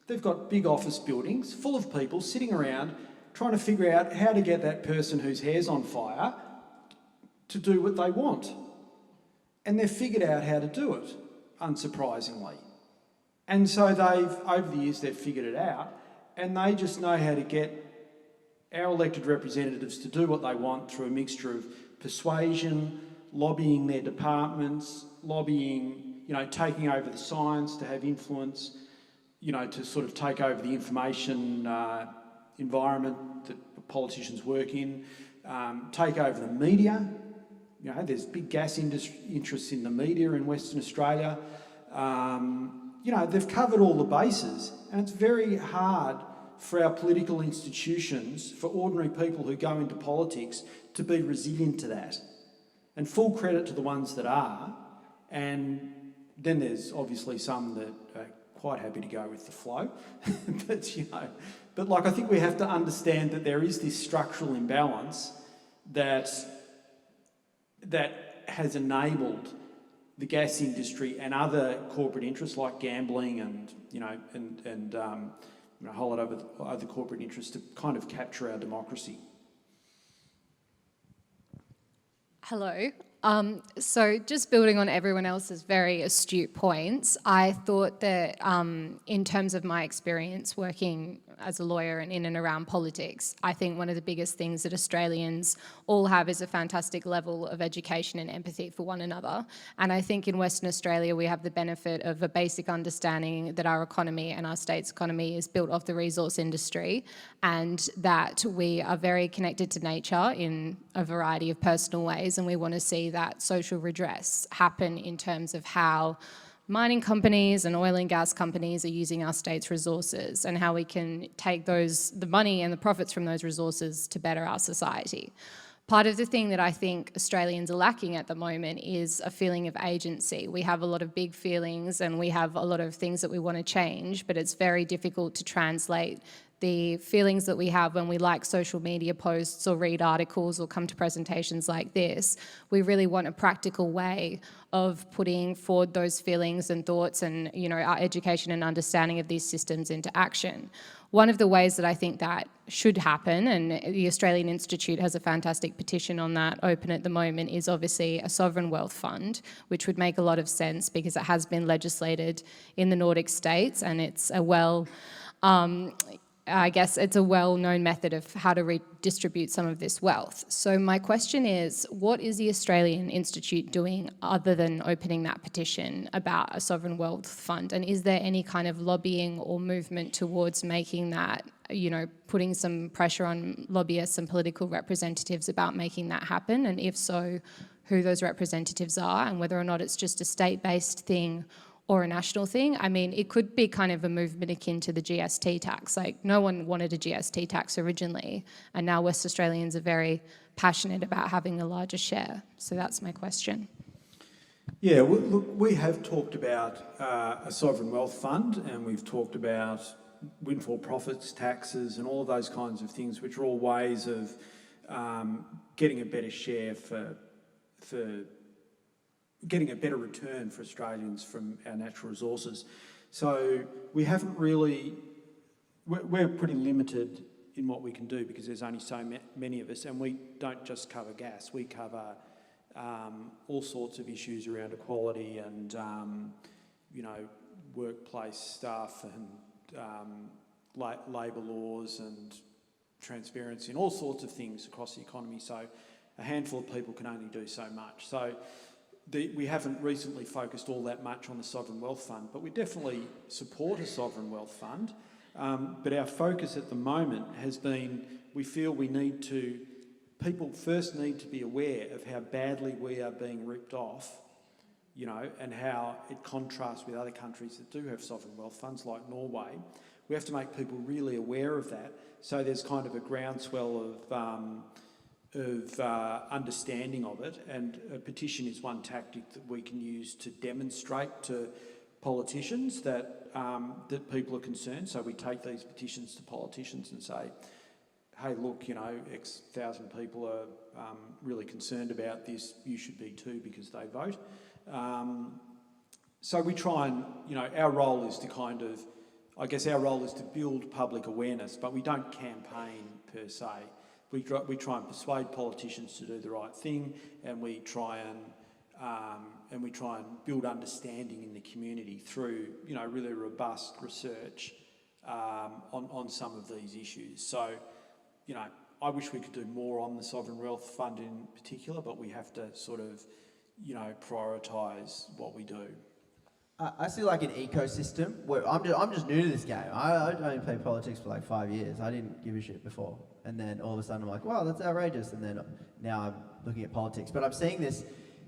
They've got big office buildings full of people sitting around trying to figure out how to get that person whose hair's on fire to do what they want. And they've figured out how to do it, unsurprisingly. And so over the years, they've figured it out, and they just know how to get our elected representatives to do what they want through a mixture of persuasion, lobbying their departments, lobbying, you know, taking over the science to have influence, you know, to sort of take over the information environment that politicians work in, take over the media. You know, there's big gas interests in the media in Western Australia. You know, they've covered all the bases, and it's very hard for our political institutions, for ordinary people who go into politics, to be resilient to that. And full credit to the ones that are, and then there's obviously some that are quite happy to go with the flow. But, you know, but like, I think we have to understand that there is this structural imbalance that has enabled the gas industry and other corporate interests like gambling and, you know, and a whole lot of other corporate interests to kind of capture our democracy. Hello. So just building on everyone else's very astute points, I thought that in terms of my experience working as a lawyer and in and around politics, I think one of the biggest things that Australians all have is a fantastic level of education and empathy for one another. And I think in Western Australia, we have the benefit of a basic understanding that our economy and our state's economy is built off the resource industry, and that we are very connected to nature in a variety of personal ways, and we want to see that social redress happen in terms of how mining companies and oil and gas companies are using our state's resources, and how we can take the money and the profits from those resources to better our society. Part of the thing that I think Australians are lacking at the moment is a feeling of agency. We have a lot of big feelings and we have a lot of things that we want to change, but it's very difficult to translate the feelings that we have when we like social media posts or read articles or come to presentations like this. We really want a practical way of putting forward those feelings and thoughts and, you know, our education and understanding of these systems into action. One of the ways that I think that should happen, and the Australian Institute has a fantastic petition on that open at the moment, is obviously a sovereign wealth fund, which would make a lot of sense because it has been legislated in the Nordic states, and it's a I guess it's a well-known method of how to redistribute some of this wealth. So my question is, what is the Australian Institute doing other than opening that petition about a sovereign wealth fund? And is there any kind of lobbying or movement towards making that, you know, putting some pressure on lobbyists and political representatives about making that happen? And if so, who those representatives are, and whether or not it's just a state-based thing, or a national thing. I mean, it could be kind of a movement akin to the GST tax. Like, no one wanted a GST tax originally, and now West Australians are very passionate about having a larger share. So that's my question. Yeah, well, look, we have talked about a sovereign wealth fund, and we've talked about windfall profits, taxes, and all of those kinds of things, which are all ways of getting a better share for getting a better return for Australians from our natural resources. So we haven't really, we're pretty limited in what we can do because there's only so many of us, and we don't just cover gas, we cover all sorts of issues around equality and, workplace stuff and labour laws and transparency and all sorts of things across the economy. So a handful of people can only do so much. So we haven't recently focused all that much on the Sovereign Wealth Fund, but we definitely support a Sovereign Wealth Fund. But our focus at the moment has been, we feel people first need to be aware of how badly we are being ripped off, and how it contrasts with other countries that do have sovereign wealth funds like Norway. We have to make people really aware of that. So there's kind of a groundswell of understanding of it, and a petition is one tactic that we can use to demonstrate to politicians that people are concerned. So we take these petitions to politicians and say, hey, look, X thousand people are really concerned about this, you should be too because they vote. So we try and, our role is to build public awareness, but we don't campaign per se. We try and persuade politicians to do the right thing, and we try and build understanding in the community through, really robust research on some of these issues. So, I wish we could do more on the Sovereign Wealth Fund in particular, but we have to sort of, prioritise what we do. I see like an ecosystem where I'm just new to this game. I only played politics for like 5 years. I didn't give a shit before. And then all of a sudden I'm like, wow, that's outrageous. And then now I'm looking at politics. But I'm seeing this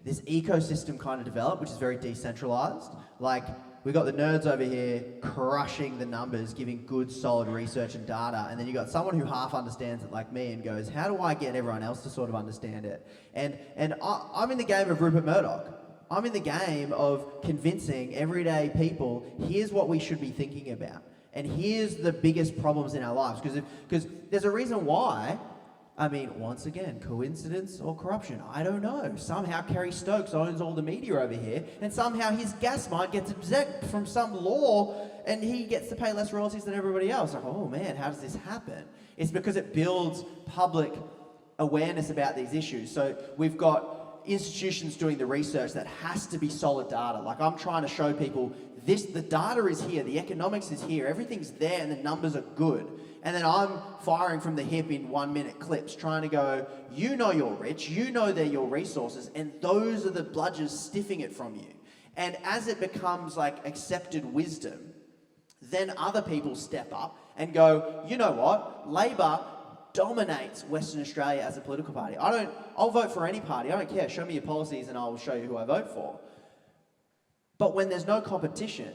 ecosystem kind of develop, which is very decentralised. Like, we got the nerds over here crushing the numbers, giving good, solid research and data, and then you got someone who half understands it like me and goes, how do I get everyone else to sort of understand it? And I'm in the game of Rupert Murdoch. I'm in the game of convincing everyday people, here's what we should be thinking about, and here's the biggest problems in our lives. Because there's a reason why. I mean, once again, coincidence or corruption? I don't know. Somehow Kerry Stokes owns all the media over here, and somehow his gas mine gets exempt from some law, and he gets to pay less royalties than everybody else. Like, oh man, how does this happen? It's because it builds public awareness about these issues. So we've got institutions doing the research that has to be solid data. Like, I'm trying to show people the data is here, the economics is here, everything's there, and the numbers are good. And then I'm firing from the hip in 1 minute clips, trying to go, you're rich, they're your resources, and those are the bludgers stiffing it from you. And as it becomes like accepted wisdom, then other people step up and go, you know what, Labor dominates Western Australia as a political party. I'll vote for any party, I don't care, show me your policies and I'll show you who I vote for. But when there's no competition,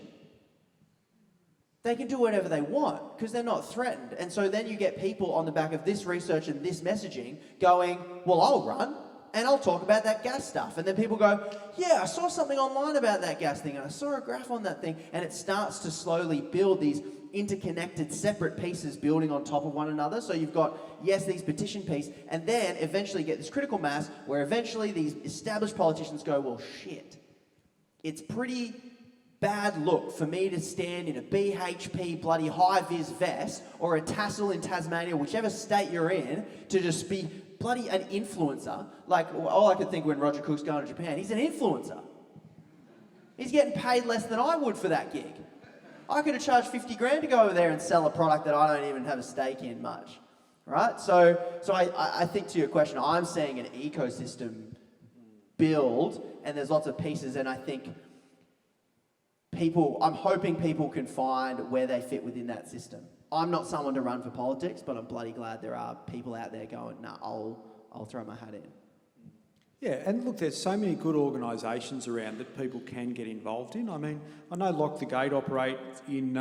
they can do whatever they want because they're not threatened. And so then you get people on the back of this research and this messaging going, well, I'll run and I'll talk about that gas stuff. And then people go, yeah, I saw something online about that gas thing and I saw a graph on that thing. And it starts to slowly build these interconnected separate pieces building on top of one another. So you've got, yes, these petition pieces, and then eventually get this critical mass where eventually these established politicians go, well, shit, it's pretty bad look for me to stand in a BHP bloody high-vis vest or a tassel in Tasmania, whichever state you're in, to just be bloody an influencer. Like, all I could think when Roger Cook's going to Japan, he's an influencer. He's getting paid less than I would for that gig. I could have charged 50 grand to go over there and sell a product that I don't even have a stake in much, right? So I think to your question, I'm seeing an ecosystem build, and there's lots of pieces, and I think I'm hoping people can find where they fit within that system. I'm not someone to run for politics, but I'm bloody glad there are people out there going, nah, I'll throw my hat in. Yeah, and look, there's so many good organisations around that people can get involved in. I mean, I know Lock the Gate operate in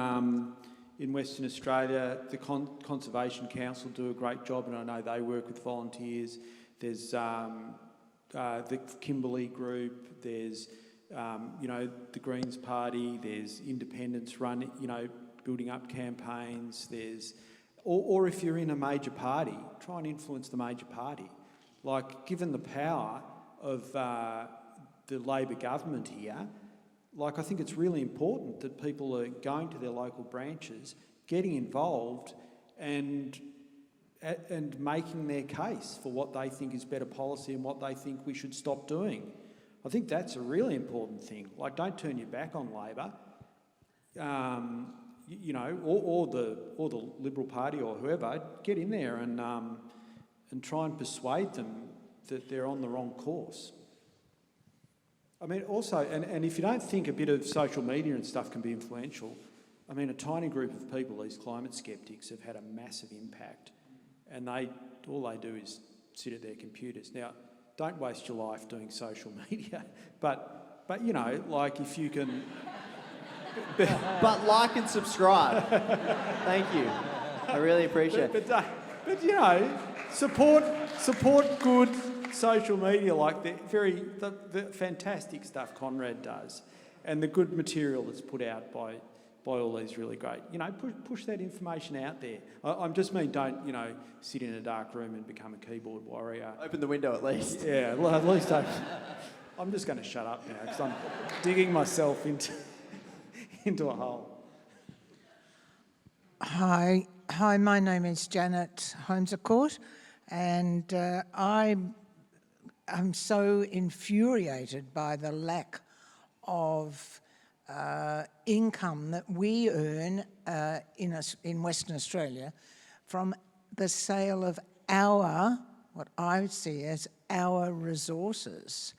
Western Australia. The Conservation Council do a great job, and I know they work with volunteers. There's the Kimberley Group. There's the Greens Party. There's independents run building up campaigns. There's or if you're in a major party, try and influence the major party. Like, given the power of the Labor government here, I think it's really important that people are going to their local branches, getting involved and making their case for what they think is better policy and what they think we should stop doing. I think that's a really important thing. Don't turn your back on Labor, or the Liberal Party or whoever. Get in there and try and persuade them that they're on the wrong course. I mean, also, and if you don't think a bit of social media and stuff can be influential, I mean, a tiny group of people, these climate skeptics, have had a massive impact, and all they do is sit at their computers. Now, don't waste your life doing social media, but if you can... But like and subscribe. Thank you. I really appreciate it. But support good social media, like the fantastic stuff Konrad does, and the good material that's put out by all these really great. Push that information out there. I'm just mean, don't sit in a dark room and become a keyboard warrior. Open the window at least. Yeah, well, at least I'm just going to shut up now because I'm digging myself into a hole. Hi, my name is Janet Holmes-Court, and I'm so infuriated by the lack of income that we earn in Western Australia from the sale of what I see as our resources.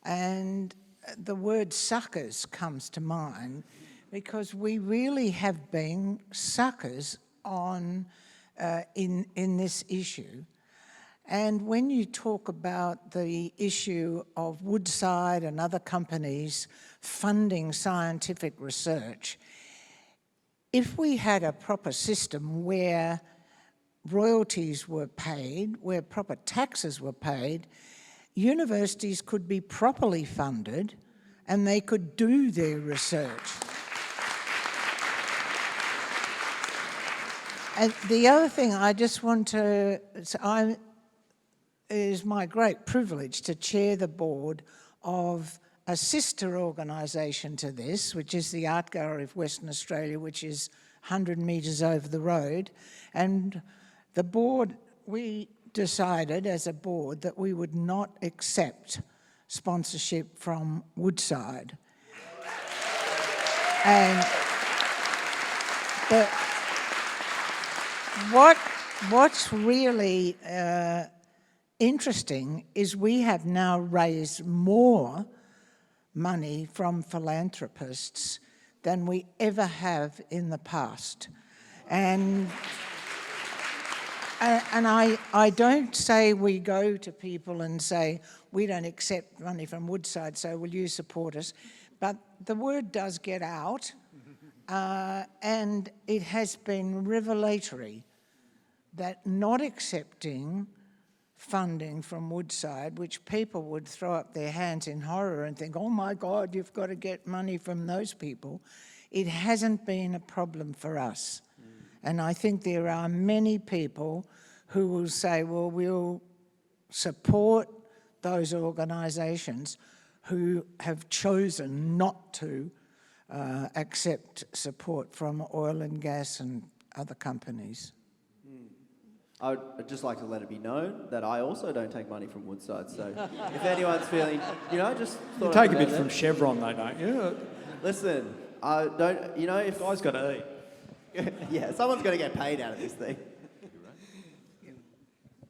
And the word suckers comes to mind, because we really have been suckers on in this issue. And when you talk about the issue of Woodside and other companies funding scientific research, if we had a proper system where royalties were paid, where proper taxes were paid, universities could be properly funded and they could do their research. And the other thing I just want to... it is my great privilege to chair the board of a sister organisation to this, which is the Art Gallery of Western Australia, which is 100 metres over the road. And the board, we decided as a board that we would not accept sponsorship from Woodside. And what's really interesting is we have now raised more money from philanthropists than we ever have in the past. And I don't say we go to people and say, we don't accept money from Woodside, so will you support us? But the word does get out, and it has been revelatory that not accepting funding from Woodside, which people would throw up their hands in horror and think, oh my God, you've got to get money from those people, it hasn't been a problem for us. And I think there are many people who will say, well, we'll support those organisations who have chosen not to accept support from oil and gas and other companies. I'd just like to let it be known that I also don't take money from Woodside, so if anyone's feeling, just thought You take a bit from Chevron though, don't you? Listen, I don't, if... Guy's got to eat. Yeah, someone's got to get paid out of this thing.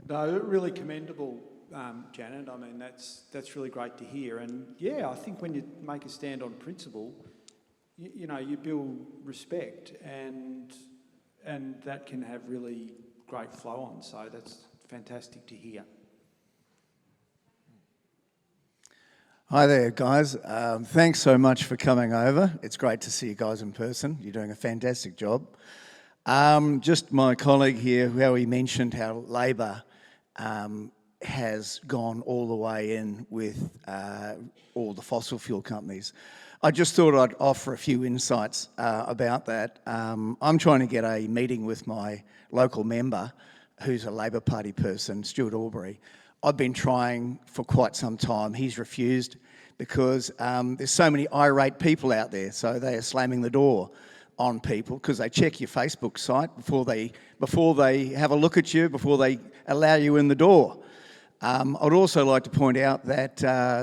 No, really commendable, Janet. I mean, that's really great to hear. And yeah, I think when you make a stand on principle, you build respect, and that can have really great flow on. So that's fantastic to hear. Hi there, guys. Thanks so much for coming over. It's great to see you guys in person. You're doing a fantastic job. Just my colleague here, how he mentioned how Labor has gone all the way in with all the fossil fuel companies. I just thought I'd offer a few insights about that. I'm trying to get a meeting with my local member, who's a Labor Party person, Stuart Albury. I've been trying for quite some time. He's refused because there's so many irate people out there, so they are slamming the door on people because they check your Facebook site before they have a look at you, before they allow you in the door. I'd also like to point out that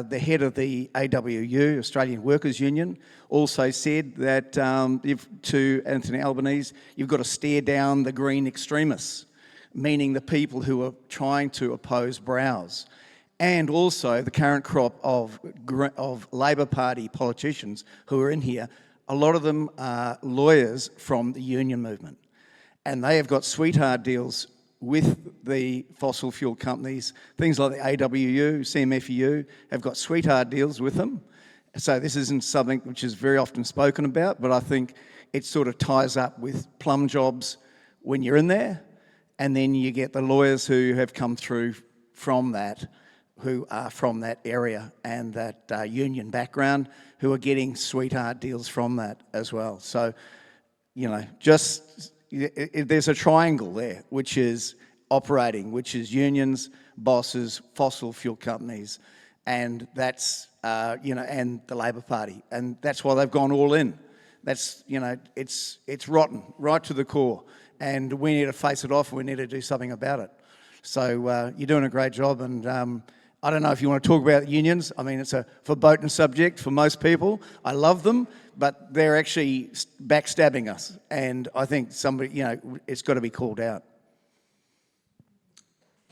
the head of the AWU, Australian Workers Union, also said that to Anthony Albanese, you've got to stare down the green extremists, meaning the people who are trying to oppose Browse. And also the current crop of Labor Party politicians who are in here, a lot of them are lawyers from the union movement. And they have got sweetheart deals with the fossil fuel companies. Things like the AWU, CMFU have got sweetheart deals with them. So this isn't something which is very often spoken about, but I think it sort of ties up with plum jobs when you're in there. And then you get the lawyers who have come through from that, who are from that area and that union background, who are getting sweetheart deals from that as well. So, you know, there's a triangle there which is operating, which is unions, bosses, fossil fuel companies, and that's, and the Labor Party. And that's why they've gone all in. That's, it's rotten, right to the core. And we need to face it off, we need to do something about it. So you're doing a great job, and I don't know if you want to talk about unions. I mean, it's a verboten subject for most people. I love them, but they're actually backstabbing us. And I think somebody, it's got to be called out.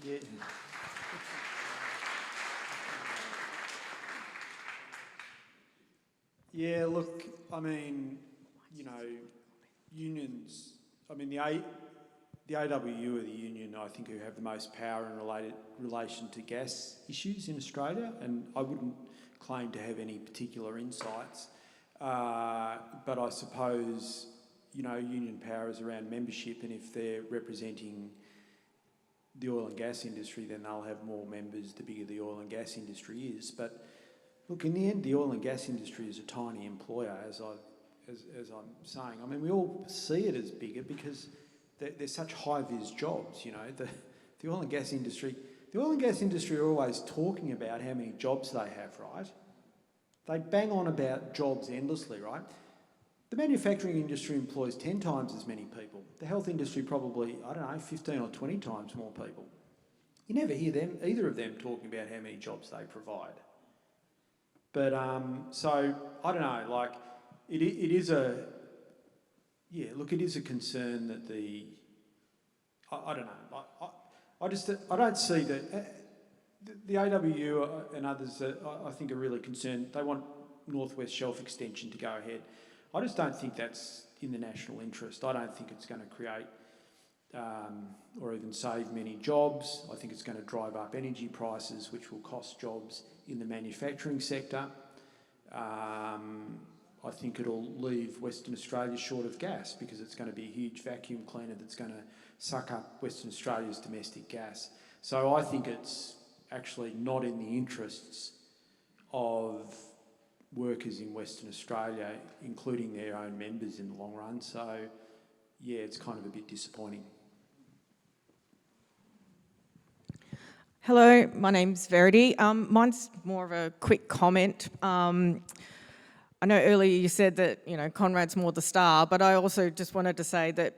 Yeah. Yeah, look, I mean, unions, I mean, the AWU are the union, I think, who have the most power in relation to gas issues in Australia, and I wouldn't claim to have any particular insights. But I suppose, union power is around membership, and if they're representing the oil and gas industry, then they'll have more members the bigger the oil and gas industry is. But look, in the end, the oil and gas industry is a tiny employer, as I'm saying. I mean, we all see it as bigger because they're such high-vis jobs, The oil and gas industry are always talking about how many jobs they have, right? They bang on about jobs endlessly, right? The manufacturing industry employs 10 times as many people. The health industry probably, 15 or 20 times more people. You never hear either of them talking about how many jobs they provide. But, so, I don't know, it is a concern that I don't know. I don't see that the AWU and others I think are really concerned. They want North West Shelf extension to go ahead. I just don't think that's in the national interest. I don't think it's going to create or even save many jobs. I think it's going to drive up energy prices, which will cost jobs in the manufacturing sector. I think it'll leave Western Australia short of gas because it's going to be a huge vacuum cleaner that's going to suck up Western Australia's domestic gas. So I think it's actually not in the interests of workers in Western Australia, including their own members in the long run. So, yeah, it's kind of a bit disappointing. Hello, my name's Verity. Mine's more of a quick comment. I know earlier you said that, Konrad's more the star, but I also just wanted to say that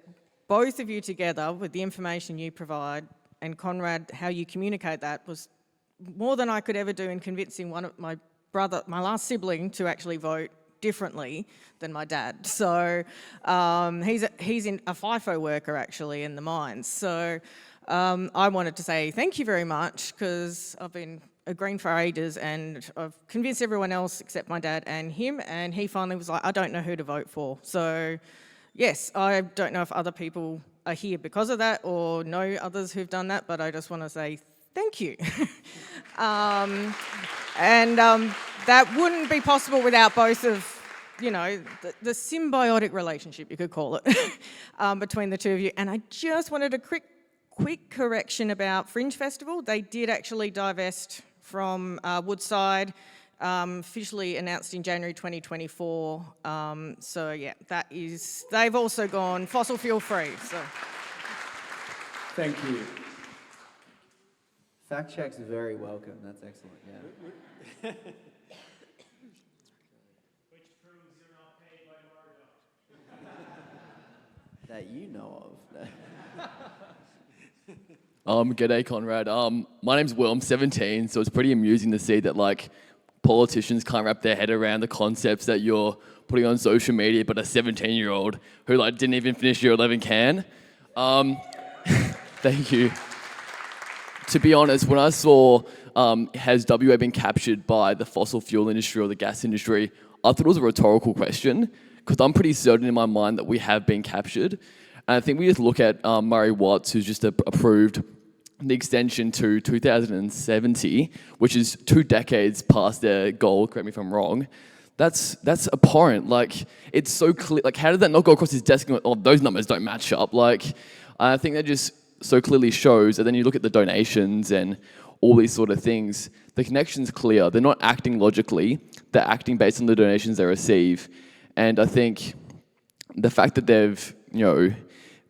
both of you together, with the information you provide, and Konrad, how you communicate that, was more than I could ever do in convincing one of my last sibling, to actually vote differently than my dad. So he's a FIFO worker, actually, in the mines. So I wanted to say thank you very much, because I've been a Green for ages, and I've convinced everyone else except my dad and him, and he finally was like, I don't know who to vote for. So yes, I don't know if other people are here because of that or know others who've done that, but I just want to say thank you. that wouldn't be possible without both of, you know, the symbiotic relationship, you could call it, between the two of you. And I just wanted a quick correction about Fringe Festival. They did actually divest from Woodside, officially announced in January 2024. So yeah, they've also gone fossil fuel free. So. Thank you. Fact checks are very welcome. That's excellent. Yeah. Which proves you're not paid by Murdoch. That you know of. G'day, Konrad. My name's Will. I'm 17, so it's pretty amusing to see that like politicians can't wrap their head around the concepts that you're putting on social media, but a 17-year-old who like didn't even finish year 11 can. Thank you. To be honest, when I saw has WA been captured by the fossil fuel industry or the gas industry, I thought it was a rhetorical question because I'm pretty certain in my mind that we have been captured. And I think we just look at Murray Watts, who's just approved the extension to 2070, which is 2 decades past their goal, correct me if I'm wrong. That's abhorrent. Like, it's so clear. Like, how did that not go across his desk and go, oh, those numbers don't match up? Like, I think that just so clearly shows, and then you look at the donations and all these sort of things, the connection's clear. They're not acting logically, they're acting based on the donations they receive. And I think the fact that they've, you know,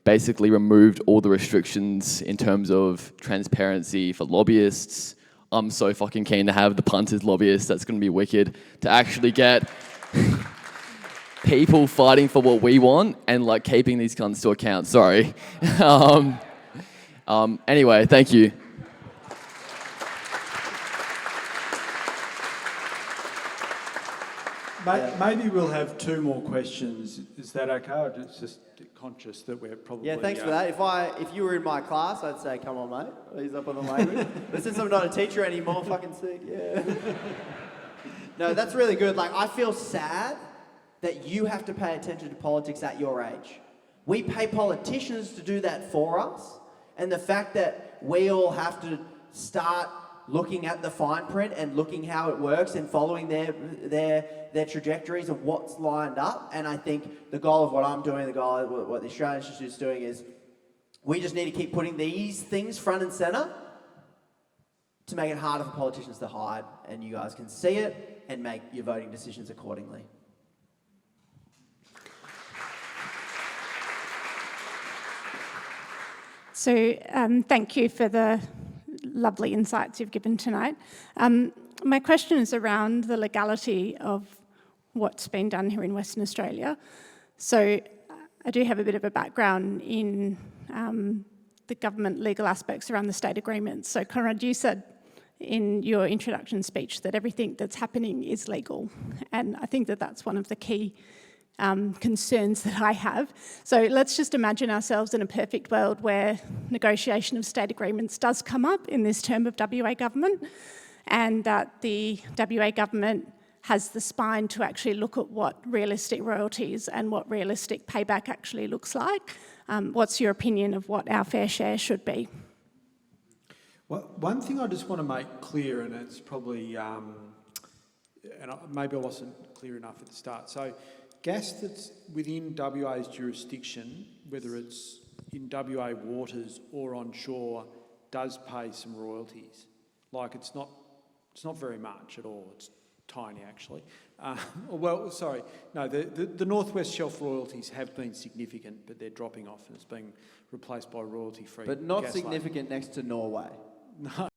basically removed all the restrictions in terms of transparency for lobbyists. I'm so fucking keen to have the Punters lobbyists. That's going to be wicked to actually get people fighting for what we want and like keeping these cunts to account. Sorry. Anyway, thank you. Maybe we'll have 2 more questions. Is that okay? I'm just conscious that we're probably... Yeah, thanks for that. If you were in my class, I'd say, come on, mate. He's up on the language. But since I'm not a teacher anymore, fucking sick, yeah. No, that's really good. Like, I feel sad that you have to pay attention to politics at your age. We pay politicians to do that for us. And the fact that we all have to start looking at the fine print and looking how it works and following their trajectories of what's lined up. And I think the goal of what I'm doing, the goal of what the Australian Institute is doing is we just need to keep putting these things front and centre to make it harder for politicians to hide, and you guys can see it and make your voting decisions accordingly. So thank you for the lovely insights you've given tonight. My question is around the legality of what's been done here in Western Australia. So I do have a bit of a background in the government legal aspects around the state agreements. So Konrad, you said in your introduction speech that everything that's happening is legal. And I think that that's one of the key concerns that I have. So let's just imagine ourselves in a perfect world where negotiation of state agreements does come up in this term of WA government, and that the WA government has the spine to actually look at what realistic royalties and what realistic payback actually looks like. What's your opinion of what our fair share should be? Well, one thing I just want to make clear, and it's probably, maybe I wasn't clear enough at the start. So gas that's within WA's jurisdiction, whether it's in WA waters or onshore, does pay some royalties. Like, it's not very much at all. It's tiny, actually. The Northwest Shelf royalties have been significant, but they're dropping off and it's being replaced by royalty-free. But not gas significant next to Norway. No.